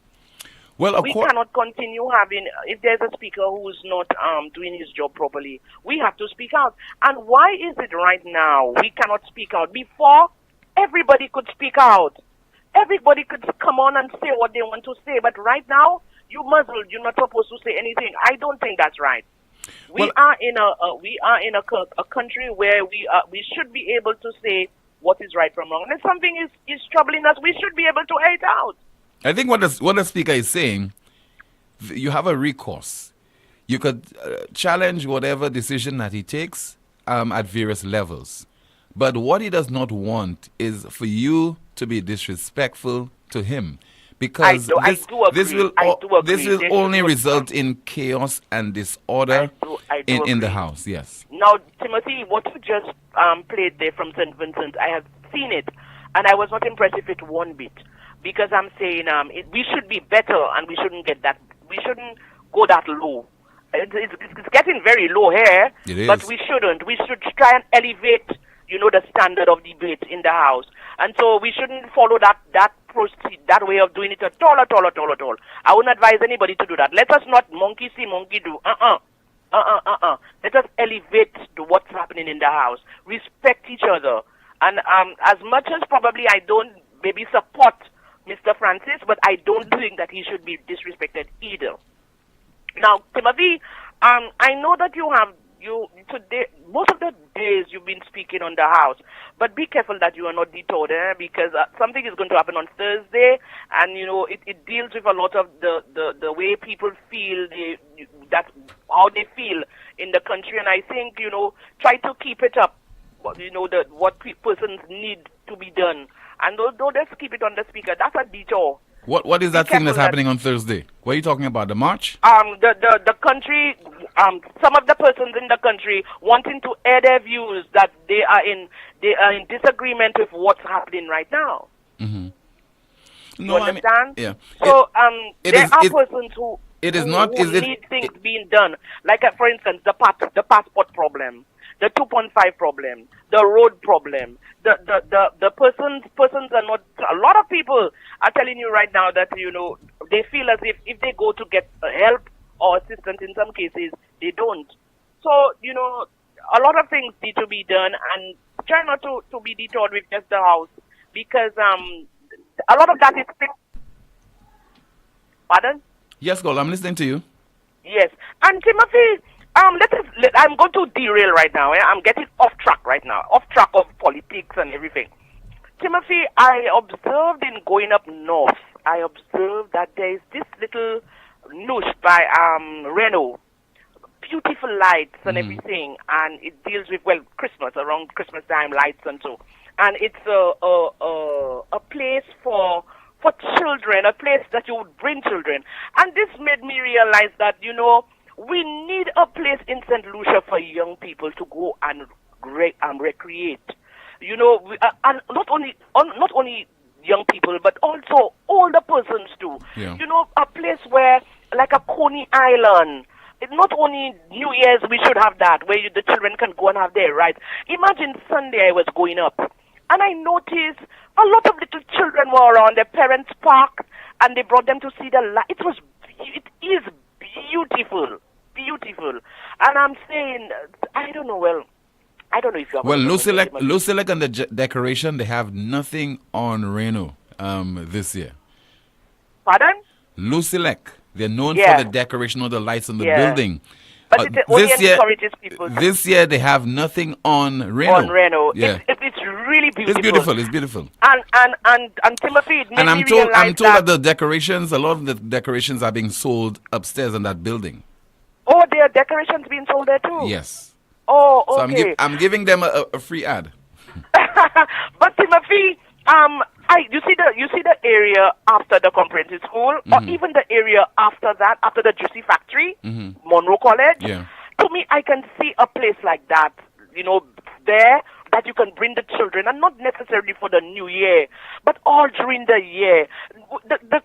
Well, we cannot continue having, if there's a speaker who's not doing his job properly, we have to speak out. And why is it right now we cannot speak out? Before, everybody could speak out. Everybody could come on and say what they want to say. But right now, you're muzzled. You're not supposed to say anything. I don't think that's right. We are in a country where we should be able to say what is right from wrong. And if something is troubling us, we should be able to air it out. I think what the speaker is saying, you have a recourse. You could challenge whatever decision that he takes at various levels. But what he does not want is for you to be disrespectful to him. Because this will only result in chaos and disorder in the house. Yes. Now, Timothy, what you just played there from St. Vincent, I have seen it, and I was not impressed with it one bit. because I'm saying we should be better, and we shouldn't get that. We shouldn't go that low. It's getting very low here, but we shouldn't. We should try and elevate, the standard of debate in the House, and so we shouldn't follow that way of doing it at all. I wouldn't advise anybody to do that. Let us not monkey see, monkey do. Let us elevate to what's happening in the House. Respect each other. And as much as probably I don't maybe support Mr. Francis, but I don't think that he should be disrespected either. Now, Timothy, I know that today, most of the days you've been speaking on the House, but be careful that you are not detoured, because something is going to happen on Thursday, and it deals with a lot of the way people feel, how they feel in the country, and I think try to keep it up, what persons need to be done, and don't just keep it on the speaker. That's a detour. What is that thing that's happening on Thursday? What are you talking about? The march? The country, some of the persons in the country wanting to air their views that they are in disagreement with what's happening right now. Mm-hmm. You understand? Yeah. So there are persons who need things being done. Like for instance, the passport problem, the 2.5 problem, the road problem. The persons are not. A lot of people are telling you right now that they feel as if they go to get help or assistance, in some cases they don't. So a lot of things need to be done, and try not to be detoured with just the House, because a lot of that is. Pardon? Yes, Gold, I'm listening to you. Yes, and Timothy. I'm going to derail right now. I'm getting off track right now, off track of politics and everything. Timothy, I observed in going up north, I observed that there is this little noosh by Renault, beautiful lights and everything, and it deals with, Christmas, around Christmas time, lights and so. And it's a place for children, a place that you would bring children. And this made me realize that, we need a place in St. Lucia for young people to go and recreate. And not only young people, but also older persons too. Yeah. A place where, like a Coney Island. It's not only New Year's we should have that, where the children can go and have their rides. Imagine Sunday I was going up, and I noticed a lot of little children were around. Their parents parked, and they brought them to see the light. It is beautiful. And I'm saying, I don't know if you have... Well, Lucilec and the decoration, they have nothing on Reno this year. Pardon? Lucilec, they're known for the decoration of the lights on the building. But it only encourages people. This year, they have nothing on Reno. On Reno. Yeah. It's really beautiful. It's beautiful. And Timothy, it made I'm me told realize that the decorations, a lot of the decorations are being sold upstairs in that building. Oh, there are decorations being sold there too? Yes. Oh, okay. So I'm giving them a free ad. But Timothy, you see the area after the comprehensive school, or even the area after that, after the juicy factory, Monroe College. Yeah. To me, I can see a place like that, there, that you can bring the children, and not necessarily for the new year, but all during the year. The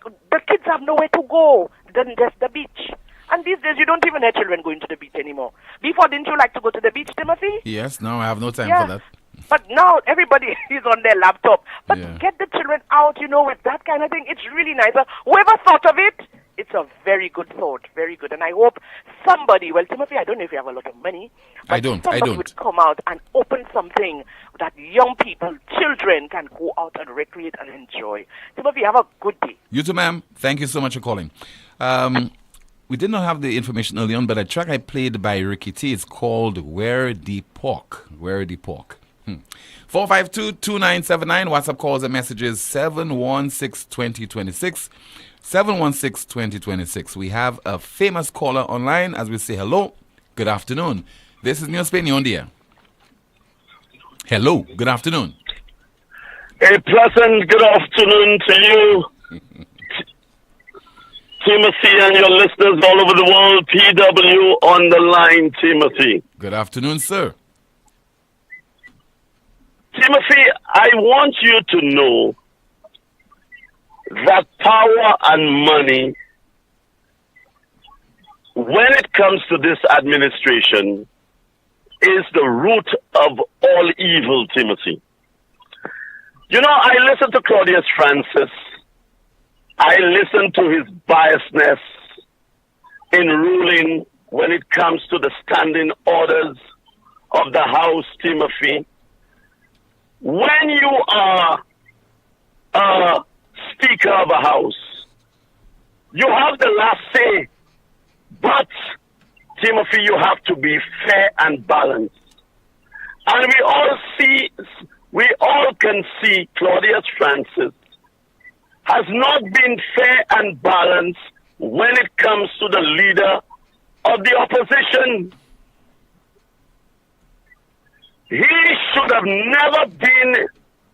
kids have nowhere to go than just the beach. And these days, you don't even have children going to the beach anymore. Before, didn't you like to go to the beach, Timothy? Yes, now I have no time for that. But now everybody is on their laptop. But get the children out, with that kind of thing. It's really nice. Whoever thought of it, it's a very good thought. Very good. And I hope somebody, Timothy, I don't know if you have a lot of money. But I don't. Somebody would come out and open something that young people, children, can go out and recreate and enjoy. Timothy, have a good day. You too, ma'am. Thank you so much for calling. We did not have the information early on, but a track I played by Ricky T is called Where the Pork. 452-2979. WhatsApp calls and messages 716-2026. 716-2026. We have a famous caller online as we say hello. Good afternoon. This is NewsSpin. You're on the air. Hello. Good afternoon. A pleasant good afternoon to you, Timothy, and your listeners all over the world. PW on the line, Timothy. Good afternoon, sir. Timothy, I want you to know that power and money, when it comes to this administration, is the root of all evil, Timothy. You know, I listen to Claudius Francis. I listen to his biasness in ruling when it comes to the standing orders of the House, Timothy. When you are a Speaker of a House, you have the last say, but, Timothy, you have to be fair and balanced. And we all can see Claudius Francis has not been fair and balanced when it comes to the leader of the opposition. He should have never been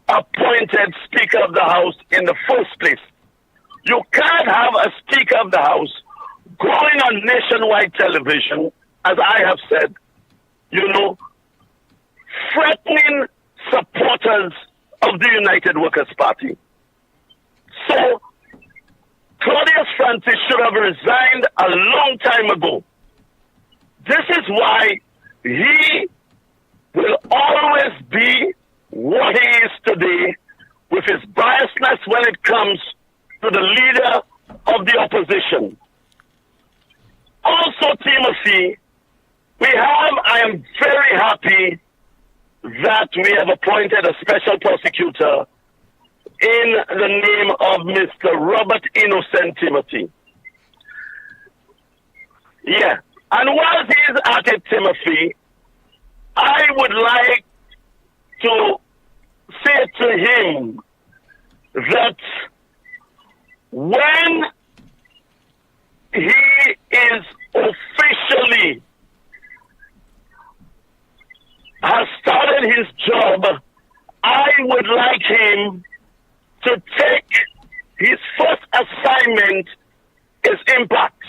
appointed Speaker of the House in the first place. You can't have a Speaker of the House going on nationwide television, as I have said, you know, threatening supporters of the United Workers' Party. So, Claudius Francis should have resigned a long time ago. This is why he will always be what he is today, with his biasness when it comes to the leader of the opposition. Also, Timothy, I am very happy that we have appointed a special prosecutor in the name of Mr. Robert Innocent, Timothy. Yeah. And while he's at it, Timothy, I would like to say to him that when he is officially has started his job, I would like him to take his first assignment is impacts.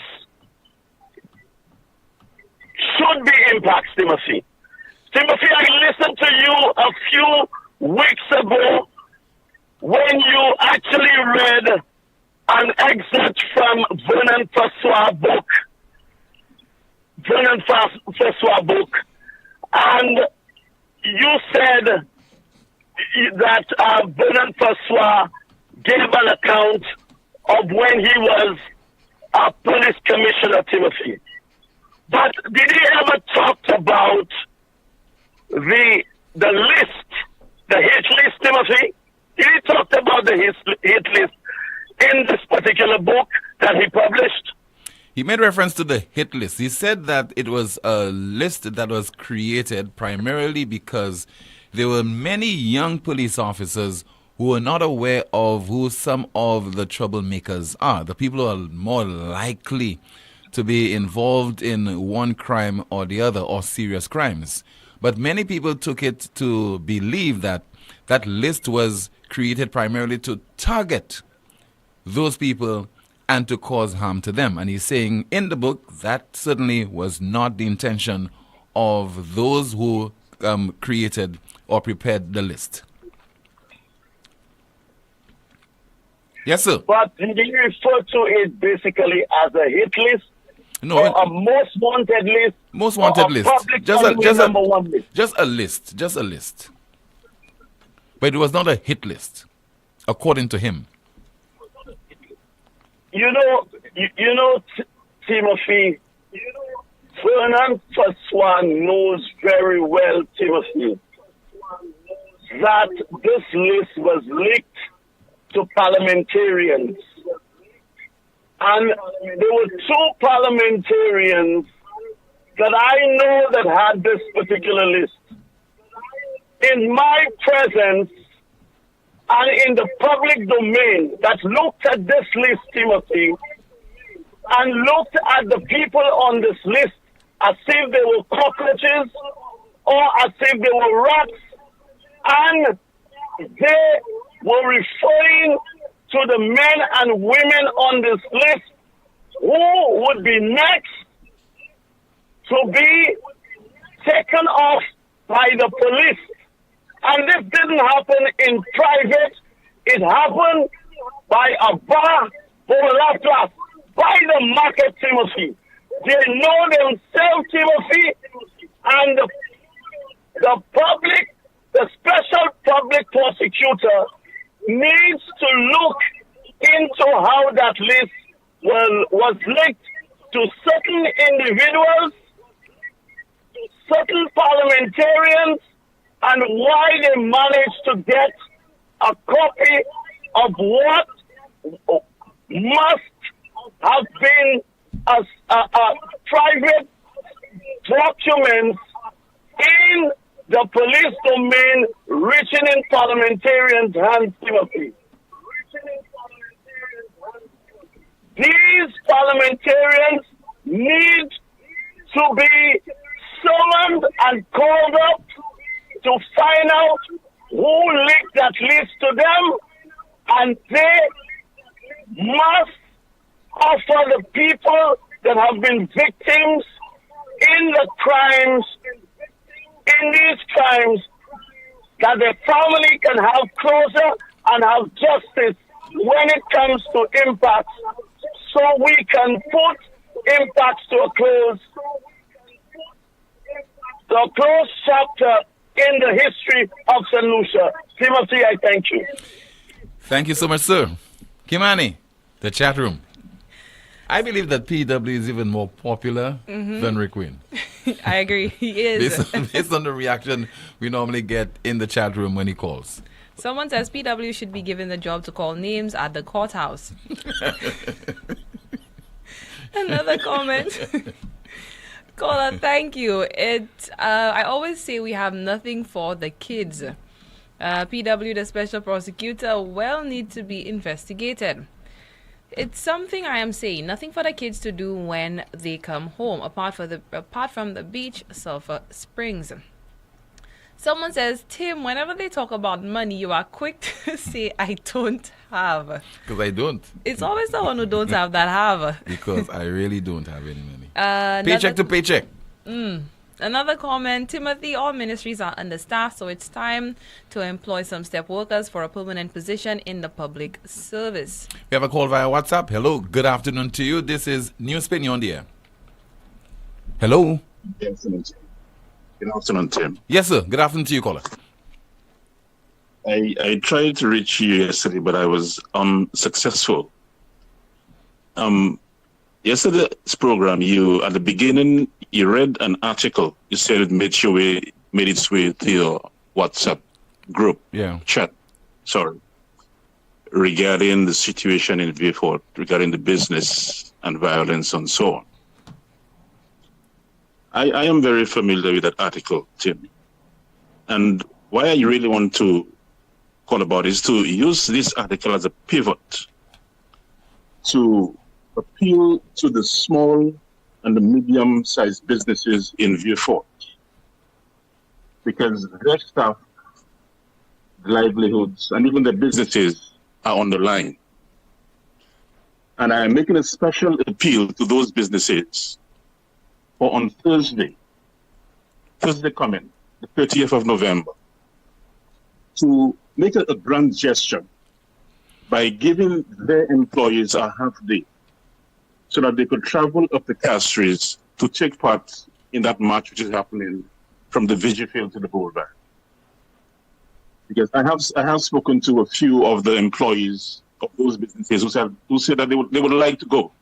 Should be impacts, Timothy. Timothy, I listened to you a few weeks ago when you actually read an excerpt from Vernon Fassois' book, and you said that Vernon Fassois gave an account of when he was a police commissioner, Timothy. But did he ever talk about the list, the hit list, Timothy? Did he talk about the hit list in this particular book that he published? He made reference to the hit list. He said that it was a list that was created primarily because there were many young police officers who were not aware of who some of the troublemakers are, the people who are more likely to be involved in one crime or the other, or serious crimes. But many people took it to believe that that list was created primarily to target those people and to cause harm to them. And he's saying in the book that certainly was not the intention of those who created or prepared the list. Yes, sir. But did you refer to it basically as a hit list? No, or a most wanted list? Most wanted list. Just a list. But it was not a hit list, according to him. You know, Timothy, Vernon Fassois knows very well, Timothy, that this list was leaked to parliamentarians. And there were two parliamentarians that I know that had this particular list. In my presence and in the public domain that looked at this list, Timothy, and looked at the people on this list as if they were cockroaches or as if they were rats, and they were referring to the men and women on this list who would be next to be taken off by the police. And this didn't happen in private. It happened by a bar for laptop, by the market, Timothy. They know themselves, Timothy, and the public, the special public prosecutor needs to look into how that list was linked to certain individuals, certain parliamentarians, and why they managed to get a copy of what must have been a private documents in the police domain reaching in parliamentarians' hands, Timothy. These parliamentarians need to be summoned and called up to find out who leaked that list to them, and they must offer the people that have been victims in the crimes, in these crimes, that their family can have closure and have justice when it comes to impacts, so we can put impacts to a close chapter in the history of St. Lucia. Timothy, I thank you. Thank you so much, sir. Kimani, the chat room. I believe that PW is even more popular than Rick Wynn. I agree. He is. Based on the reaction we normally get in the chat room when he calls. Someone says PW should be given the job to call names at the courthouse. Another comment. Caller, thank you. I always say we have nothing for the kids. PW, the special prosecutor, need to be investigated. It's something I am saying. Nothing for the kids to do when they come home, apart from the beach, Sulphur Springs. Someone says, Tim, whenever they talk about money, you are quick to say, I don't have. Because I don't. It's always the one who don't have that have. Because I really don't have any money. Paycheck to paycheck. Another comment, Timothy, all ministries are understaffed, so it's time to employ some step workers for a permanent position in the public service. We have a call via WhatsApp. Hello, good afternoon to you. This is NewsSpin, you're on the air. Hello. Good afternoon, Tim. Yes, sir. Good afternoon to you, caller. I tried to reach you yesterday, but I was unsuccessful. Yesterday's program, at the beginning, you read an article. You said it made its way to your WhatsApp group chat. Sorry, regarding the situation in Vieux-Fort, regarding the business and violence and so on. I am very familiar with that article, Tim. And why I really want to call about is to use this article as a pivot to appeal to the small and the medium-sized businesses in Vieux-Fort, because their staff, livelihoods, and even their businesses are on the line. And I am making a special appeal to those businesses for on Thursday coming, the 30th of November, to make a grand gesture by giving their employees a half day so that they could travel up the Castries to take part in that march which is happening from the Vigil Field to the Boulevard. Because I have spoken to a few of the employees of those businesses who said that they would like to go,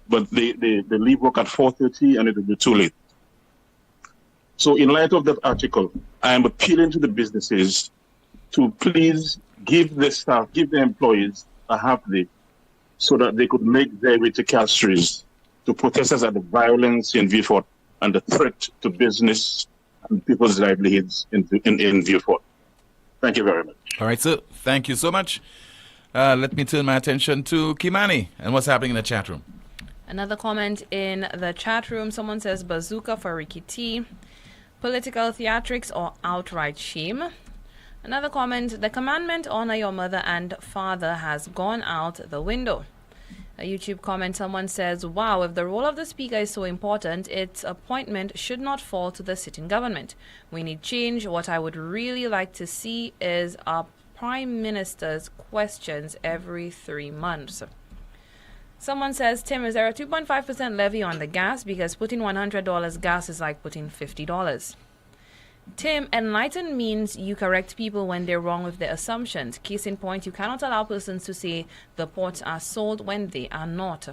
but they leave work at 4:30 and it will be too late. So in light of that article, I am appealing to the businesses to please give the staff, give the employees a half day so that they could make their way to Castries to protest at the violence in Vieux-Fort and the threat to business and people's livelihoods in Vieux-Fort. Thank you very much. All right, sir. Thank you so much. Let me turn my attention to Kimani and what's happening in the chat room. Another comment in the chat room. Someone says bazooka for Ricky T. Political theatrics or outright shame. Another comment, the commandment, honor your mother and father, has gone out the window. A YouTube comment, someone says, wow, if the role of the speaker is so important, its appointment should not fall to the sitting government. We need change. What I would really like to see is a Prime Minister's questions every 3 months. Someone says, Tim, is there a 2.5% levy on the gas? Because putting $100 gas is like putting $50. Tim, enlighten means you correct people when they're wrong with their assumptions. Case in point, you cannot allow persons to say the ports are sold when they are not.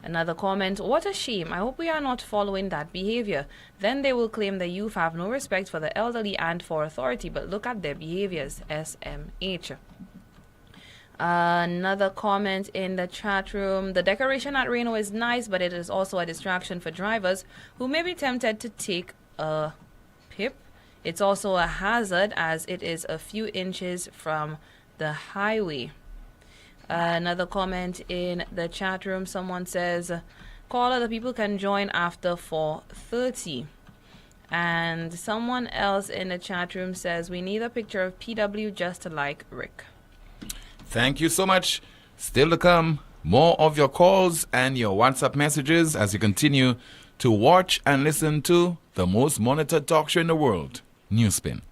Another comment, what a shame. I hope we are not following that behavior. Then they will claim the youth have no respect for the elderly and for authority, but look at their behaviors. SMH. Another comment in the chat room, the decoration at Reno is nice, but it is also a distraction for drivers who may be tempted to take a pip. It's also a hazard as it is a few inches from the highway. Another comment in the chat room, someone says, caller, the people can join after 4:30. And someone else in the chat room says, we need a picture of PW just like Rick. Thank you so much. Still to come, more of your calls and your WhatsApp messages as you continue to watch and listen to the most monitored talk show in the world, NewsSpin.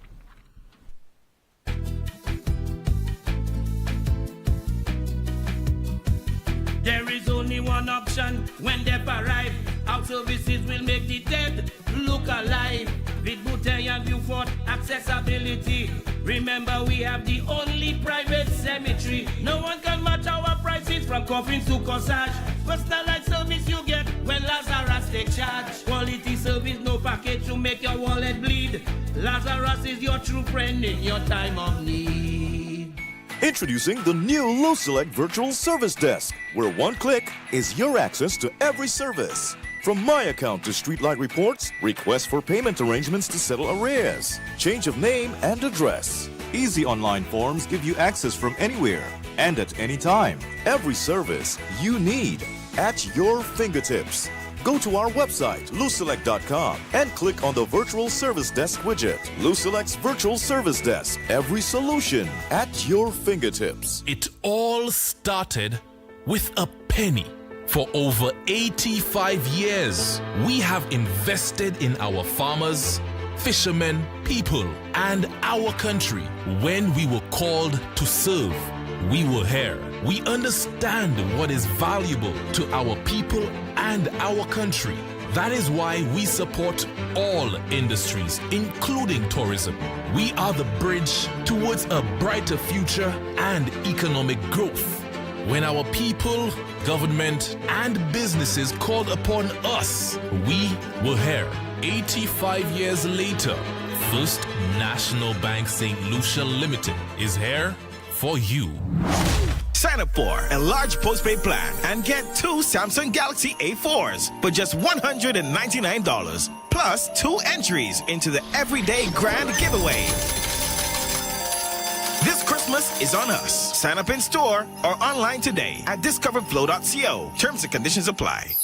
There is only one option when they arrive. Our services will make the dead look alive. With Bouteille and Beaufort accessibility. Remember, we have the only private cemetery. No one can match our prices from coffins to corsage. Personalized service you get when Lazarus take charge. Quality service, no package to make your wallet bleed. Lazarus is your true friend in your time of need. Introducing the new LuSelect Virtual Service Desk, where one click is your access to every service. From my account to streetlight reports, requests for payment arrangements to settle arrears, change of name and address. Easy online forms give you access from anywhere and at any time. Every service you need at your fingertips. Go to our website, luselect.com, and click on the Virtual Service Desk widget. LuSelect's Virtual Service Desk. Every solution at your fingertips. It all started with a penny. For over 85 years, we have invested in our farmers, fishermen, people, and our country. When we were called to serve, we were here. We understand what is valuable to our people and our country. That is why we support all industries, including tourism. We are the bridge towards a brighter future and economic growth. When our people, government, and businesses called upon us, we were here. 85 years later, First National Bank St. Lucia Limited is here for you. Sign up for a large postpaid plan and get 2 Samsung Galaxy A4s for just $199, plus 2 entries into the Everyday Grand Giveaway. This Christmas is on us. Sign up in store or online today at discoverflow.co. Terms and conditions apply.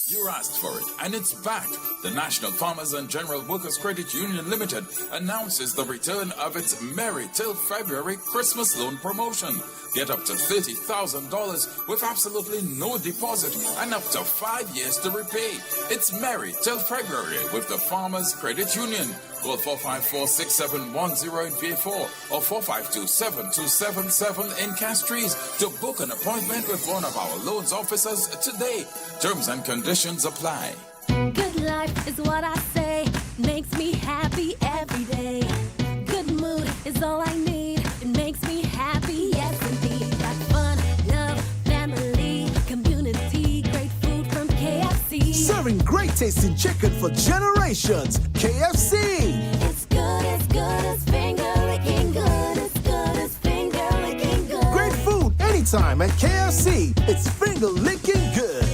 You asked for it, and it's back. The National Farmers and General Workers Credit Union Limited announces the return of its Merry Till February Christmas loan promotion. Get up to $30,000 with absolutely no deposit and up to 5 years to repay. It's Merry Till February with the Farmers Credit Union. Call 454-6710 in VA4 or 452-7277 in Castries to book an appointment with one of our loans officers today. Terms and conditions apply. Good life is what I say, makes me happy every day. Good mood is all I need, it makes me happy, yes indeed. Got fun, love, family, community, great food from KFC. Serving great tasting chicken for generations. KFC. It's good as finger licking good. It's good as finger licking good. Great food anytime at KFC. It's finger licking good.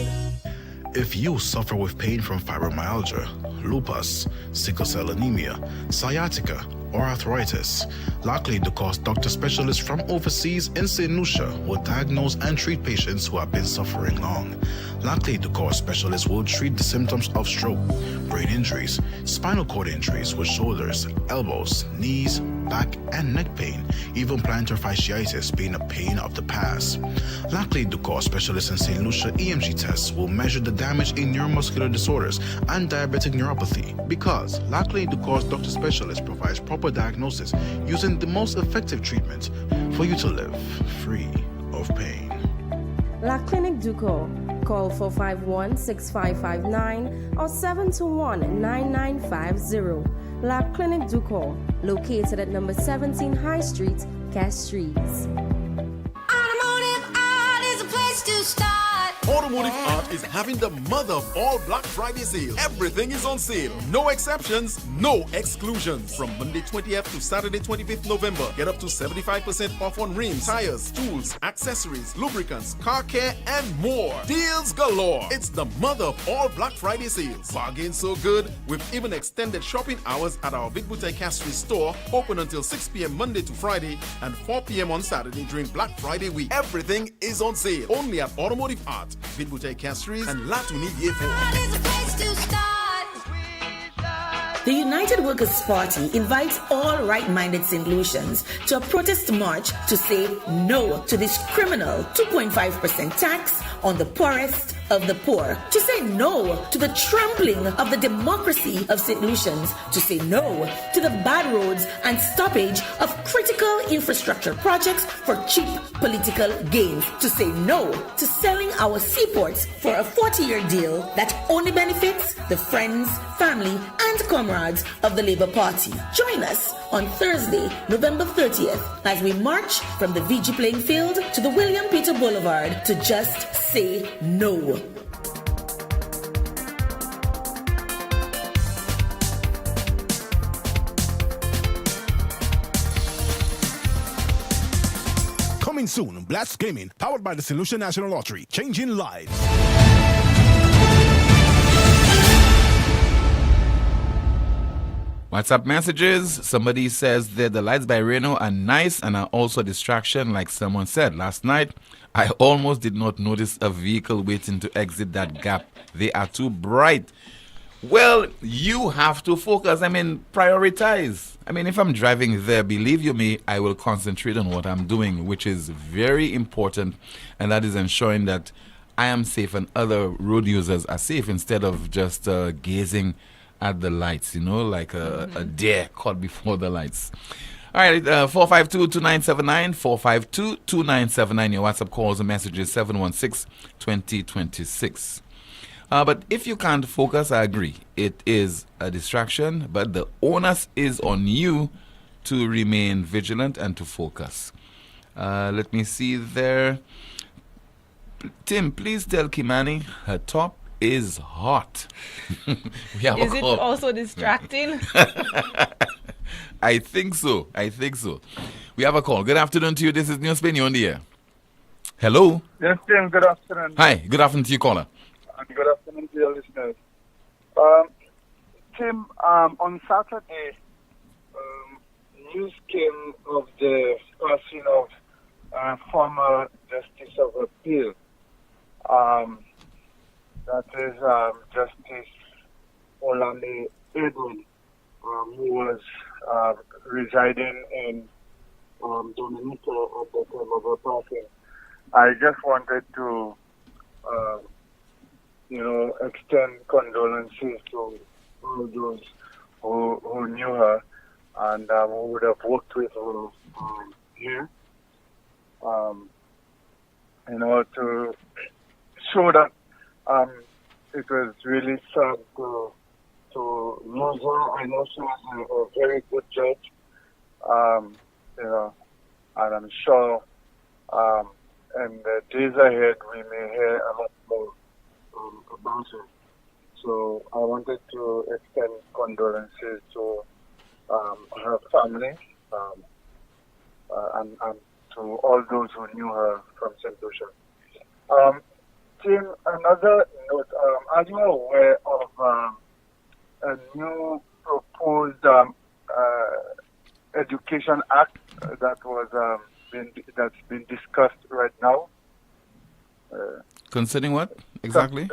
If you suffer with pain from fibromyalgia, lupus, sickle cell anemia, sciatica, or arthritis, likely because doctor specialists from overseas in St. Lucia will diagnose and treat patients who have been suffering long. Likely because specialists will treat the symptoms of stroke, brain injuries, spinal cord injuries with shoulders, elbows, knees, back and neck pain, even plantar fasciitis being a pain of the past. Lackley Ducor specialist in St. Lucia EMG tests will measure the damage in neuromuscular disorders and diabetic neuropathy because Lackley Ducor's doctor specialist provides proper diagnosis using the most effective treatment for you to live free of pain. La Clinique Ducor. Call 451-6559 or 721-9950. La Clinique Ducor, located at number 17 High Street, Castries. Automotive art is a place to start. Automotive Art is having the mother of all Black Friday sales. Everything is on sale. No exceptions, no exclusions. From Monday 20th to Saturday 25th November, get up to 75% off on rims, tires, tools, accessories, lubricants, car care, and more. Deals galore. It's the mother of all Black Friday sales. Bargains so good, we've even extended shopping hours at our Big Boutique Castries store, open until 6 p.m. Monday to Friday and 4 p.m. on Saturday during Black Friday week. Everything is on sale. Only at Automotive Art, Big Boutique Castries and Latuni The United Workers' Party invites all right-minded St. Lucians to a protest march to say no to this criminal 2.5% tax on the poorest of the poor, to say no to the trampling of the democracy of St. Lucians, to say no to the bad roads and stoppage of critical infrastructure projects for cheap political gains, to say no to selling our seaports for a 40-year deal that only benefits the friends, family, and comrades of the Labour Party. Join us on Thursday, November 30th, as we march from the VG playing field to the William Peter Boulevard to just say no. Coming soon, Blast Gaming, powered by the St. Lucia National Lottery, changing lives. WhatsApp messages. Somebody says that the lights by Reno are nice and are also a distraction, like someone said. Last night, I almost did not notice a vehicle waiting to exit that gap. They are too bright. Well, you have to focus. Prioritize. If I'm driving there, believe you me, I will concentrate on what I'm doing, which is very important. And that is ensuring that I am safe and other road users are safe instead of just gazing at the lights, like a deer caught before the lights. All right, 452-2979, 452-2979. Your WhatsApp calls and messages 716-2026. But if you can't focus, I agree. It is a distraction, but the onus is on you to remain vigilant and to focus. Let me see there. Tim, please tell Kimani her top is hot. Is it also distracting? I think so. We have a call. Good afternoon to you. This is NewsSpin. You're on the air. Hello. Yes, Tim. Good afternoon. Hi. Good afternoon to you, caller. And good afternoon to your listeners. Tim, on Saturday, news came of the passing of former Justice of Appeal. That is Justice Olani Edwin, who was residing in Dominica at the time of her passing. I just wanted to, extend condolences to all those who knew her and who would have worked with her here. To show that it was really sad to lose her. I know she was a very good judge, and I'm sure in the days ahead we may hear a lot more about her. So I wanted to extend condolences to her family and to all those who knew her from St. Lucia. Tim, another note, are you aware of a new proposed Education Act that was that's been discussed right now? Concerning what exactly?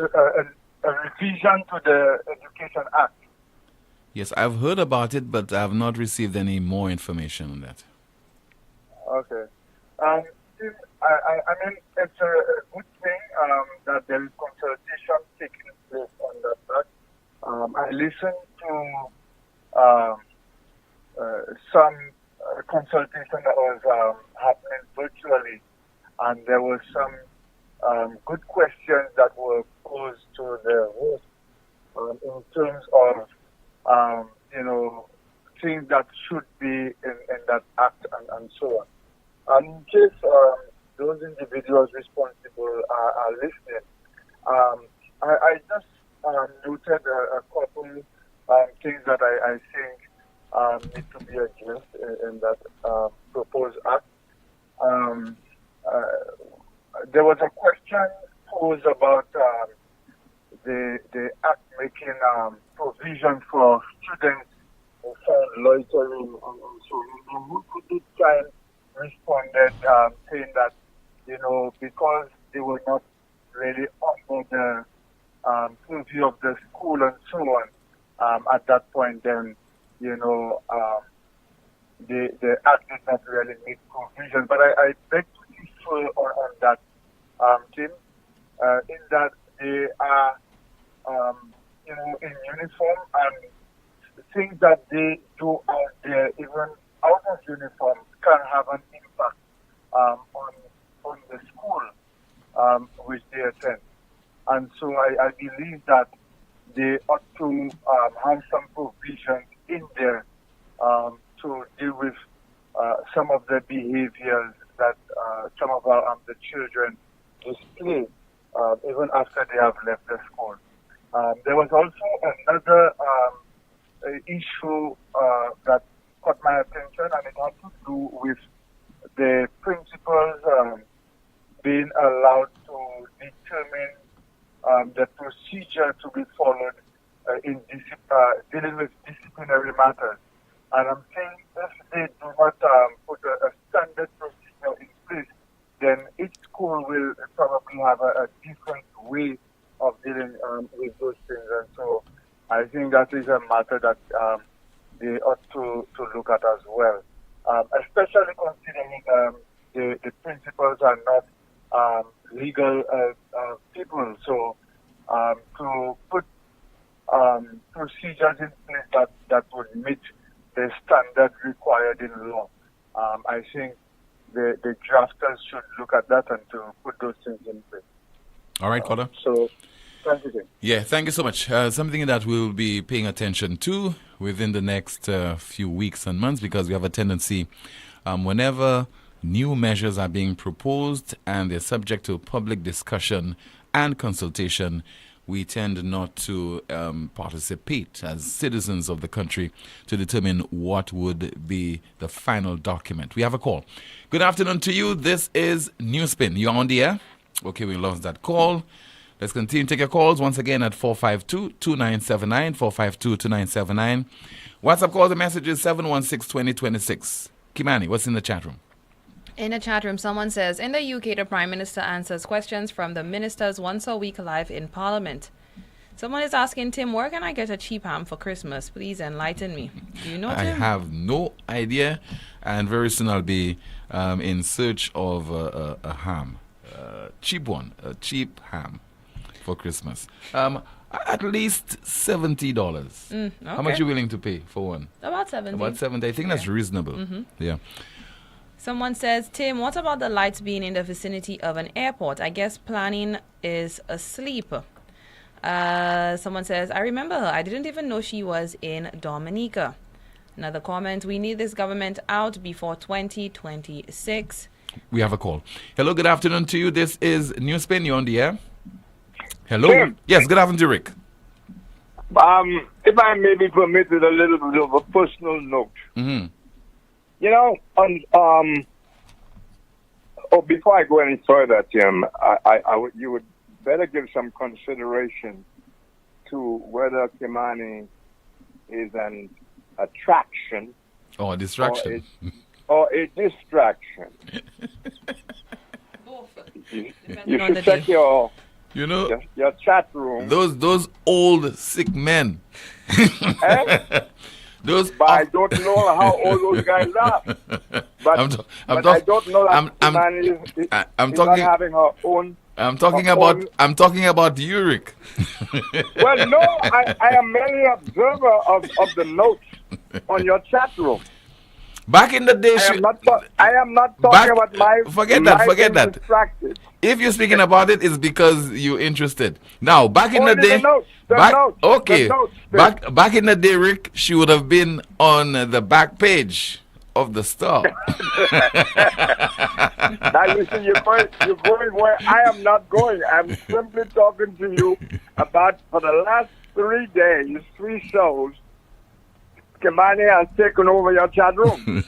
A revision to the Education Act. Yes, I've heard about it, but I have not received any more information on that. Okay. I mean, it's a good thing that there is consultation taking place on that. I listened to some consultation that was happening virtually, and there were some good questions that were posed to the host in terms of, things that should be in that act and so on. And in case those individuals responsible are listening, I just noted a couple things that I think need to be addressed in that proposed act. There was a question posed about the act making provision for students who found loitering and so on. Who could this time responded saying that, because they were not really under the purview of the school and so on, at that point then, the act did not really make provision. But I beg to differ on that, Tim, in that they are, in uniform, and things that they do out there, even out of uniform, can have an impact on the school which they attend. And so I believe that they ought to have some provisions in there to deal with some of the behaviors that some of the children display even after they have left the school. There was also another issue that caught my attention, and it had to do with the principals being allowed to determine the procedure to be followed in dealing with disciplinary matters. And I'm saying if they do not put a standard procedure in place, then each school will probably have a different way of dealing with those things. And so I think that is a matter that they ought to look at as well, especially considering the principals are not legal people. So to put procedures in place that would meet the standard required in law, I think the drafters should look at that and to put those things in place. All right, Koda. So, thank you. Yeah, thank you so much. Something that we'll be paying attention to within the next few weeks and months, because we have a tendency, whenever new measures are being proposed and they're subject to public discussion and consultation, we tend not to participate as citizens of the country to determine what would be the final document. We have a call. Good afternoon to you. This is NewsSpin. You're on the air? Okay, we lost that call. Let's continue to take your calls once again at 452-2979, 452-2979. WhatsApp calls and messages 716-2026. Kimani, what's in the chat room? In the chat room, someone says, in the UK, the Prime Minister answers questions from the ministers once a week live in Parliament. Someone is asking, Tim, where can I get a cheap ham for Christmas? Please enlighten me. Do you know, Tim? I have no idea, and very soon I'll be in search of a ham. Cheap one, a cheap ham for Christmas. At least $70. Okay. How much are you willing to pay for one? About 70. About 70. I think that's reasonable. Mm-hmm. Yeah. Someone says, Tim, what about the lights being in the vicinity of an airport? I guess planning is asleep. Someone says, I remember her. I didn't even know she was in Dominica. Another comment, we need this government out before 2026. We have a call. Hello, good afternoon to you. This is NewsSpin. You're on the air. Hello. Tim. Yes, good afternoon to Rick. If I may be permitted a little bit of a personal note. Mm-hmm. Before I go any further, Tim, you would better give some consideration to whether Kimani is an attraction or a distraction. Or a distraction. You should check your You know, your chat room. Those old sick men. Those. But I don't know how old those guys are. But, I don't know that man is not having her own. I'm talking about Uric. Well, no, I am merely observer of the notes on your chat room. Back in the day, I am not talking about my. Forget that. Distracted. If you're speaking about it, it's because you're interested. Now, back in Only the day, back in the day, Rick, she would have been on the back page of the Star. Now listen, you're going where I am not going. I'm simply talking to you about for the last 3 days, 3 shows. Kimani has taken over your chat room.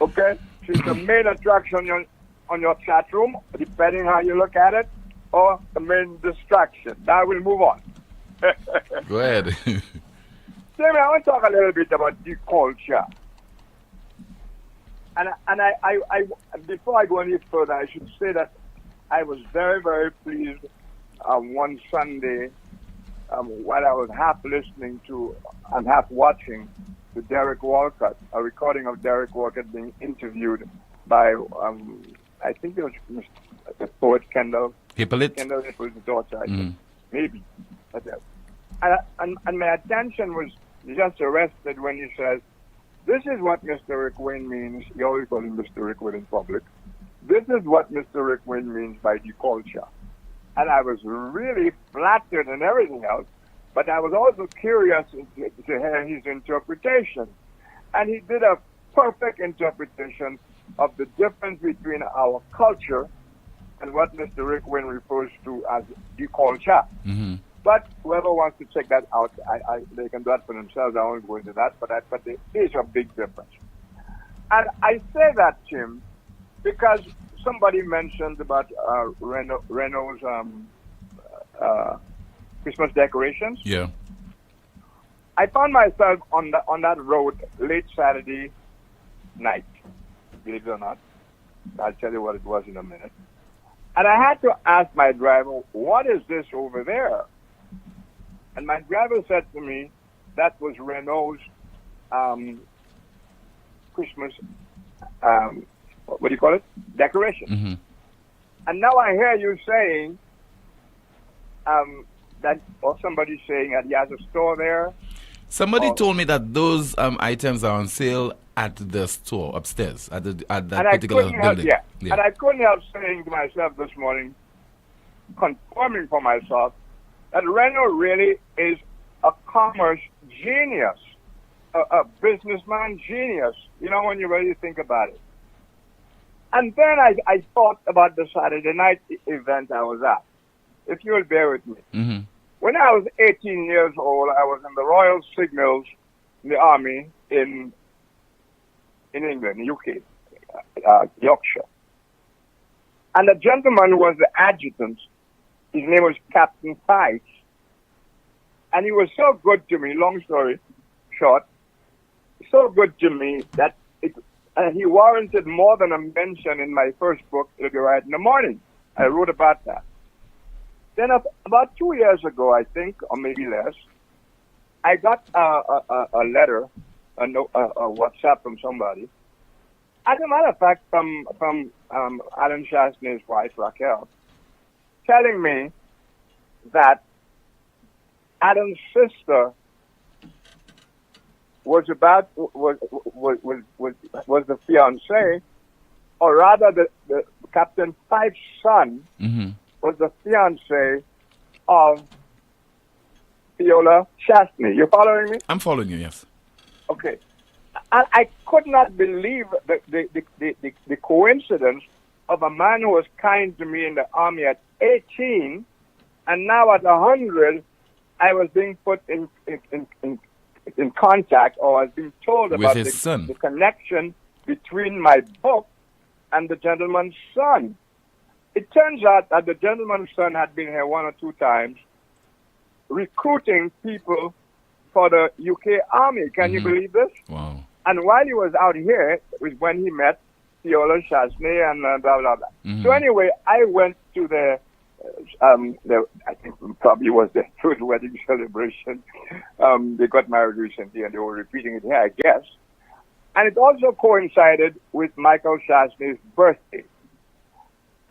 Okay? She's the main attraction on your chat room, depending how you look at it, or the main distraction. Now we'll move on. Go ahead. Jamie, I want to talk a little bit about the culture. And I before I go any further, I should say that I was very, very pleased one Sunday while I was half listening to and half watching to Derek Walcott, a recording of Derek Walcott being interviewed by, I think it was the poet Kendall Hippolyte's daughter, I think. Maybe. And my attention was just arrested when he says, this is what Mr. Rick Wayne means. You always call him Mr. Rick Wayne in public. This is what Mr. Rick Wayne means by deculture. And I was really flattered and everything else, but I was also curious to hear his interpretation. And he did a perfect interpretation of the difference between our culture and what Mr. Rick Wayne refers to as deculture. Mm-hmm. But whoever wants to check that out, they can do that for themselves. I won't go into that, but there is a big difference. And I say that, Tim, because somebody mentioned about Renault's Christmas decorations. Yeah. I found myself on that road late Saturday night, believe it or not. I'll tell you what it was in a minute. And I had to ask my driver, what is this over there? And my driver said to me, that was Renault's Christmas, what do you call it? Decoration. Mm-hmm. And now I hear you saying that, or somebody saying that he has a store there. Somebody told me that those items are on sale at the store upstairs, at that particular building. Yeah. And I couldn't help saying to myself this morning, confirming for myself, that Renault really is a commerce genius, a businessman genius, you know, when you really think about it. And then I thought about the Saturday night event I was at, if you will bear with me. Mm-hmm. When I was 18 years old, I was in the Royal Signals in the Army in England, UK, Yorkshire. And the gentleman who was the adjutant, his name was Captain Pice, and he was so good to me, long story short, so good to me that he warranted more than a mention in my first book, It'll Be Right in the Morning. I wrote about that. Then about 2 years ago, I think, or maybe less, I got a letter, a WhatsApp from somebody. As a matter of fact, from Alan Chasney's wife, Raquel, telling me that Adam's sister was the fiance, or rather, the Captain Pipe's son was the fiance of Viola Chastney. You following me? I'm following you. Yes. Okay. I could not believe the coincidence of a man who was kind to me in the army at 18, and now at 100, I was being put in contact, or I was being told about the connection between my book and the gentleman's son. It turns out that the gentleman's son had been here 1 or 2 times recruiting people for the UK Army. Can you believe this? Wow. And while he was out here, was when he met Viola Chasney and blah, blah, blah. So anyway, I went to probably was their third wedding celebration. They got married recently and they were repeating it here, I guess. And it also coincided with Michael Chasney's birthday.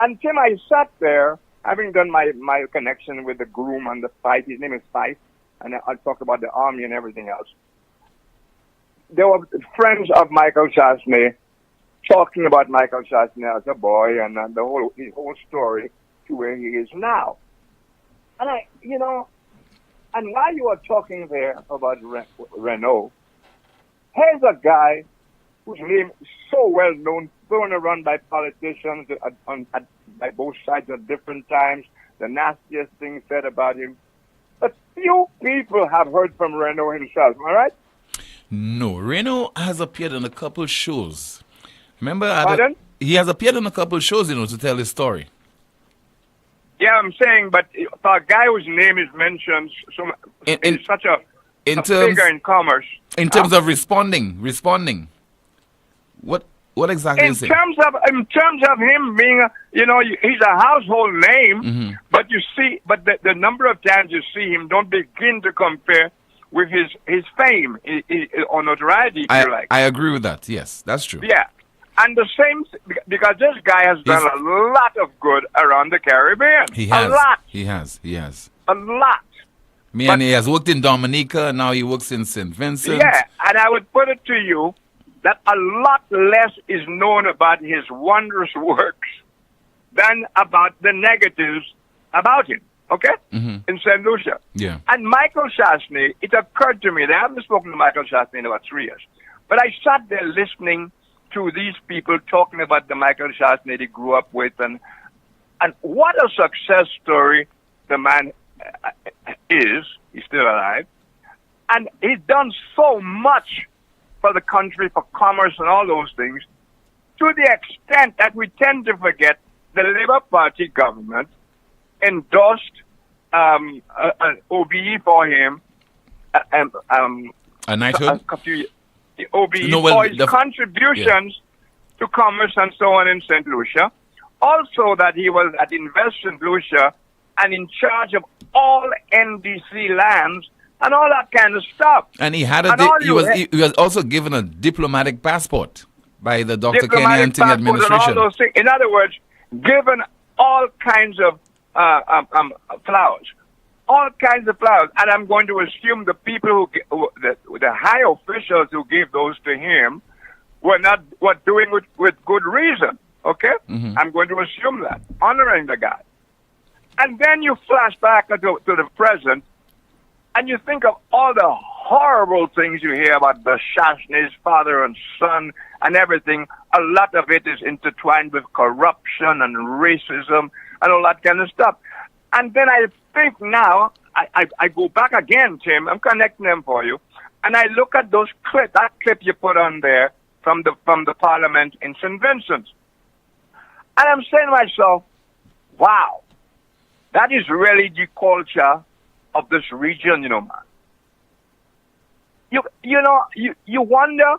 And Tim, I sat there, having done my connection with the groom and the Fife. His name is Fife, and I talked about the army and everything else. There were friends of Michael Chasney talking about Michael Chasney as a boy and his whole story to where he is now. And and while you were talking there about Renault, here's a guy whose name is so well known, thrown around by politicians by both sides at different times, the nastiest things said about him. But few people have heard from Renault himself, all right? No, Renault has appeared in a couple shows. Remember, he has appeared in a couple shows, to tell his story. Yeah, I'm saying, but for a guy whose name is mentioned, in such a figure in commerce. In terms of responding. What exactly is it? In terms of him being, he's a household name, but the number of times you see him don't begin to compare with his fame or notoriety, if you like. I agree with that. Yes, that's true. Yeah. And the same, because this guy has done a lot of good around the Caribbean. He has. A lot. He has. A lot. And he has worked in Dominica, and now he works in St. Vincent. Yeah, and I would put it to you that a lot less is known about his wondrous works than about the negatives about him, okay? In St. Lucia. Yeah. And Michael Chasney, it occurred to me that I haven't spoken to Michael Chasney in about 3 years, but I sat there listening to these people talking about the Michael Chasney they grew up with, and what a success story the man is. He's still alive. And he's done so much for the country, for commerce and all those things, to the extent that we tend to forget the Labour Party government endorsed an OBE for him, a knighthood? The OBE for his contributions to commerce and so on in St. Lucia. Also that he was at Invest St. Lucia and in charge of all NDC lands and all that kind of stuff. And he had he was also given a diplomatic passport by the Dr. Kenny Anting administration. And all those things. In other words, given all kinds of flowers. All kinds of flowers. And I'm going to assume the people the high officials who gave those to him were doing with good reason. Okay? I'm going to assume that. Honoring the guy. And then you flash back to the present, and you think of all the horrible things you hear about the Chasney's father and son and everything. A lot of it is intertwined with corruption and racism and all that kind of stuff. And then I think now, I go back again, Tim, I'm connecting them for you, and I look at that clip you put on there from the Parliament in St. Vincent. And I'm saying to myself, wow, that is really the culture of this region, man. You wonder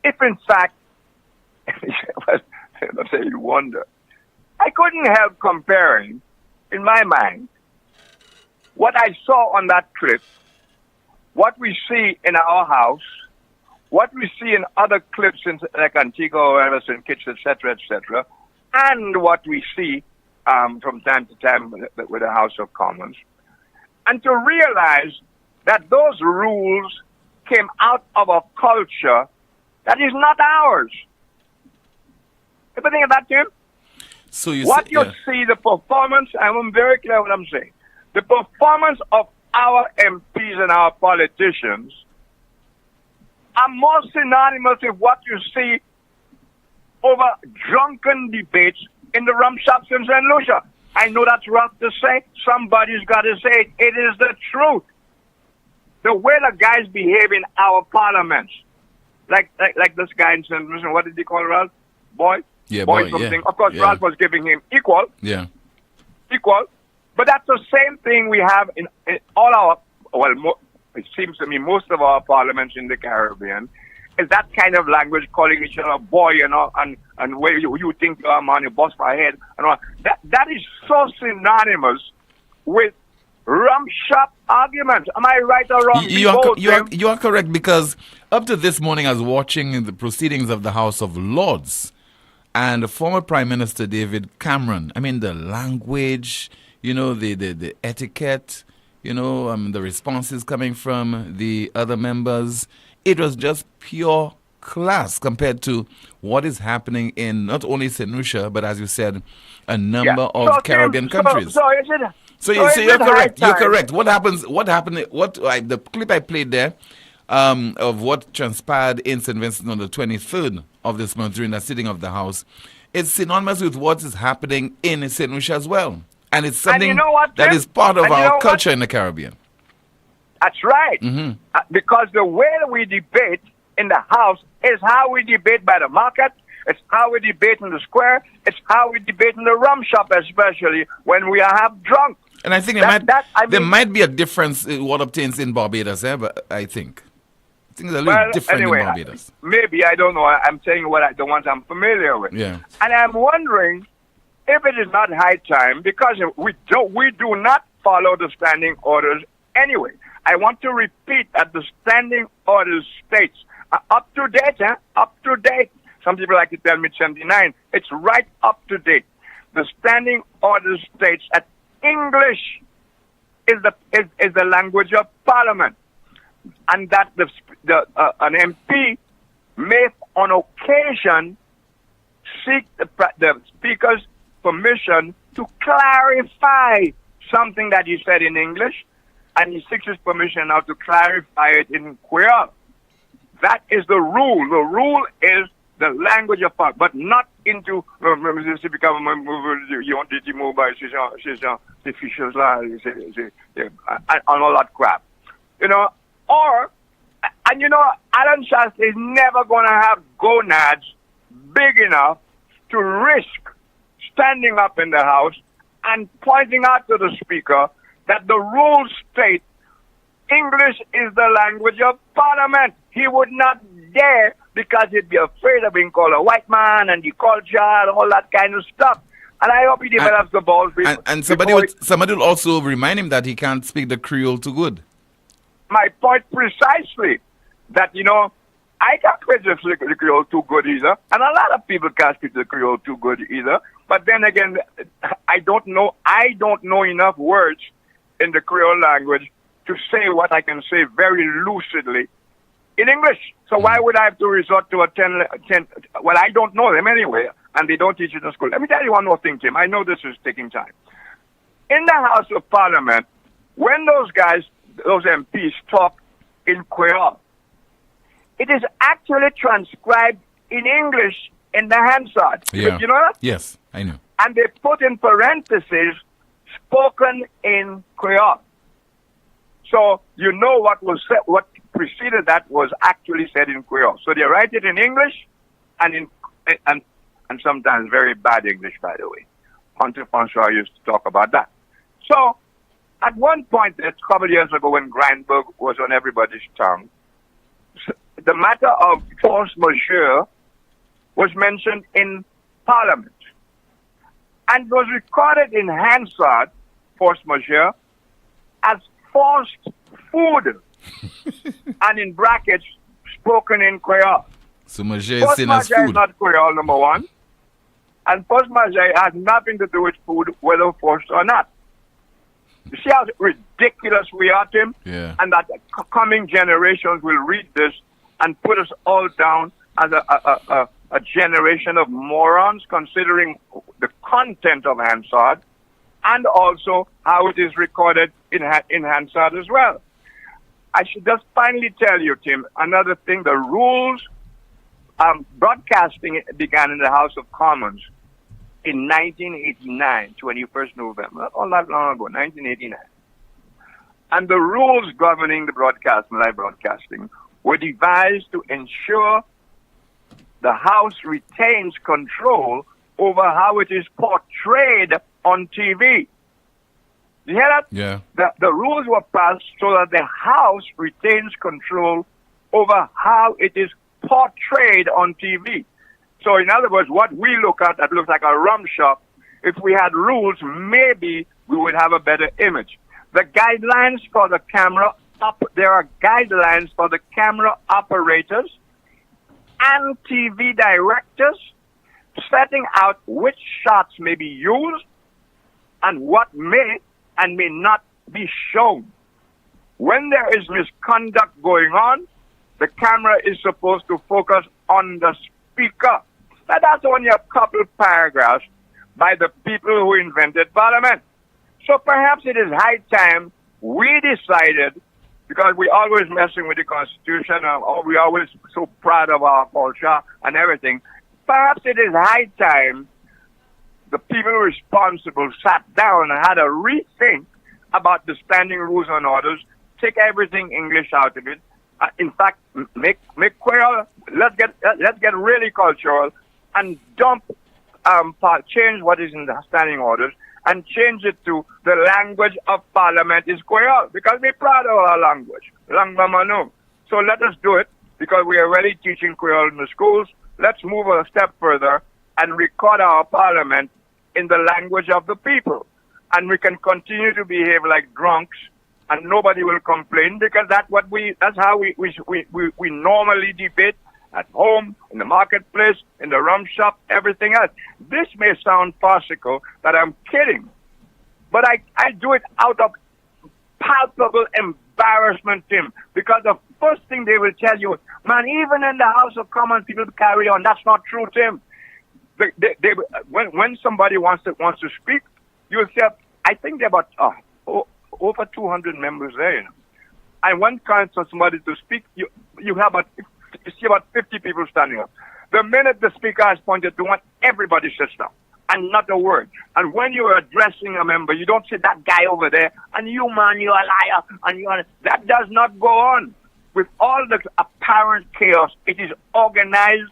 if in fact, let's say you wonder. I couldn't help comparing, in my mind, what I saw on that clip, what we see in our house, what we see in other clips in like Antigua or Everson Kitts, etc., and what we see from time to time with the House of Commons. And to realize that those rules came out of a culture that is not ours. Ever think of that, Tim? So you see, the performance, and I'm very clear what I'm saying, the performance of our MPs and our politicians are more synonymous with what you see over drunken debates in the rum shops in St. Lucia. I know that's rough to say. Somebody's got to say it. It is the truth. The way the guys behave in our parliaments, like this guy in St. Lucia, what did he call Ralph? Boy? Yeah, boy, something. yeah. Of course, yeah. Ralph was giving him equal. Yeah. Equal. But that's the same thing we have in all our, it seems to me, most of our parliaments in the Caribbean, is that kind of language, calling each other boy, and where you think you're a man, you bust my head, and all. That is so synonymous with rum shop arguments. Am I right or wrong? You are correct, because up to this morning I was watching the proceedings of the House of Lords, and the former Prime Minister David Cameron. I mean, the language, the etiquette, the responses coming from the other members. It was just pure class compared to what is happening in not only St. Lucia, but as you said, a number of Caribbean countries. So you're correct. You're correct. What happened? The clip I played there of what transpired in St. Vincent on the 23rd of this month during the sitting of the House is synonymous with what is happening in St. Lucia as well. And it's something that is part of our culture in the Caribbean. That's right. Mm-hmm. Because the way we debate in the House is how we debate by the market. It's how we debate in the square. It's how we debate in the rum shop, especially when we are half drunk. And I think there might be a difference in what obtains in Barbados, but I think things are a little different in Barbados. Maybe, I don't know. I'm saying the ones I'm familiar with. Yeah. And I'm wondering if it is not high time, because we do not follow the standing orders anyway. I want to repeat that the standing orders states up to date, up to date. Some people like to tell me 79. It's right up to date. The standing orders states that English is the language of Parliament, and that an MP may, on occasion, seek the Speaker's permission to clarify something that he said in English, and he seeks his permission now to clarify it in Creole. That is the rule. The rule is the language of Parliament, but not into and all that crap. Alan Shasta is never going to have gonads big enough to risk standing up in the House and pointing out to the Speaker that the rules state English is the language of Parliament. He would not dare, because he'd be afraid of being called a white man and the culture and all that kind of stuff. And I hope he develops the balls. And somebody will also remind him that he can't speak the Creole too good. My point precisely, that, I can't speak the Creole too good either. And a lot of people can't speak the Creole too good either. But then again, I don't know enough words in the Creole language to say what I can say very lucidly in English. So why would I have to resort to a 10, well, I don't know them anyway, and they don't teach it in school. Let me tell you one more thing, Tim. I know this is taking time. In the House of Parliament, when those MPs talk in Creole, it is actually transcribed in English in the Hansard. Yeah. You know that? Yes, I know. And they put in parentheses, spoken in Creole. So you know what was said, what preceded that was actually said in Creole. So they write it in English and sometimes very bad English, by the way. Hunter Francois used to talk about that. So at one point, a couple of years ago, when Grindberg was on everybody's tongue, the matter of force majeure was mentioned in Parliament and was recorded in Hansard, force majeure, as forced food, and in brackets, spoken in Creole. So majeure Force is seen as majeure is food. not Creole, number one. And force majeure has nothing to do with food, whether forced or not. You see how ridiculous we are, Tim? Yeah. And that coming generations will read this and put us all down as a generation of morons, considering the content of Hansard and also how it is recorded in Hansard as well. I should just finally tell you, Tim, another thing, the rules, broadcasting began in the House of Commons in 1989, 21st November, not all that long ago, 1989. And the rules governing the broadcasting, live broadcasting, were devised to ensure the House retains control over how it is portrayed on TV. You hear that? Yeah. The rules were passed so that the House retains control over how it is portrayed on TV. So in other words, what we look at that looks like a rum shop, if we had rules, maybe we would have a better image. The guidelines for the camera there are guidelines for the camera operators and TV directors setting out which shots may be used and what may and may not be shown. When there is misconduct going on, the camera is supposed to focus on the speaker. Now, that's only a couple paragraphs by the people who invented Parliament. So perhaps it is high time we decided, because we're always messing with the Constitution, or we're always so proud of our culture and everything, perhaps it is high time the people responsible sat down and had a rethink about the standing rules and orders, take everything English out of it. In fact, make Creole. Let's get really cultural and change what is in the standing orders and change it to the language of Parliament is Creole, because we're proud of our language. So let us do it, because we are already teaching Creole in the schools. Let's move a step further and record our Parliament in the language of the people. And we can continue to behave like drunks and nobody will complain, because that's how we normally debate at home, in the marketplace, in the rum shop, everything else. This may sound farcical, that I'm kidding, but I do it out of palpable embarrassment, Tim, because the first thing they will tell you, man, even in the House of Commons, people carry on. That's not true, Tim. When somebody wants to speak, you'll say, I think there are about over 200 members there, you know. And when it comes for somebody to speak, you see about 50 people standing up. The minute the speaker has pointed to one, everybody sits down, and not a word. And when you're addressing a member, you don't say that guy over there, and you man, you're a liar, and that does not go on. With all the apparent chaos, it is organized,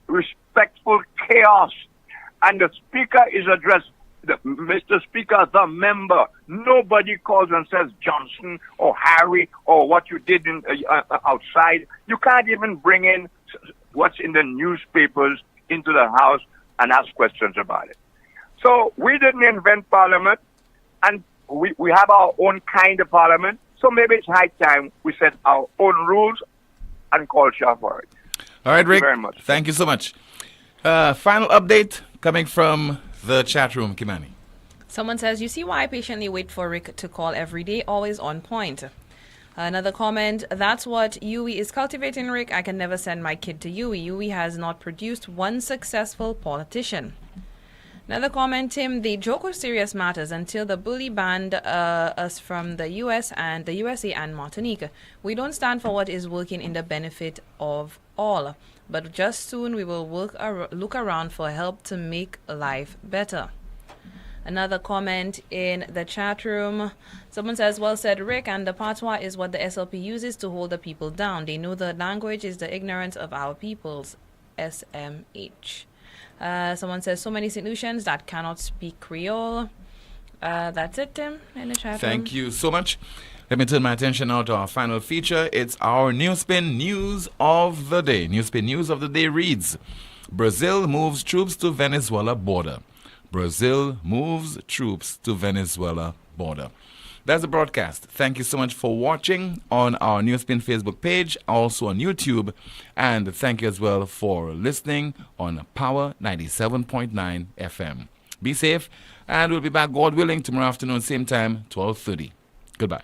respectful chaos. And the speaker is addressed, Mr. Speaker, the member. Nobody calls and says Johnson or Harry or what you did outside. You can't even bring in what's in the newspapers into the House and ask questions about it. So we didn't invent Parliament, and we have our own kind of Parliament. So maybe it's high time we set our own rules and culture for it. All right, Rick. Thank you very much. Thank you so much. Final update coming from the chat room, Kimani. Someone says, you see why I patiently wait for Rick to call every day, always on point. Another comment, that's what UE is cultivating, Rick. I can never send my kid to UE. UE has not produced one successful politician. Another comment, Tim, the joke of serious matters until the bully banned us from the US and the USA and Martinique. We don't stand for what is working in the benefit of all. But just soon we will look around for help to make life better. Another comment in the chat room. Someone says, well said, Rick, and the patois is what the SLP uses to hold the people down. They know the language is the ignorance of our peoples. SMH. Someone says, so many solutions that cannot speak Creole. That's it, Tim, in the chat room. Thank you so much. Let me turn my attention now to our final feature. It's our NewsSpin News of the Day. NewsSpin News of the Day reads, Brazil moves troops to Venezuela border. Brazil moves troops to Venezuela border. That's the broadcast. Thank you so much for watching on our NewsSpin Facebook page, also on YouTube. And thank you as well for listening on Power 97.9 FM. Be safe, and we'll be back, God willing, tomorrow afternoon, same time, 12:30. Goodbye.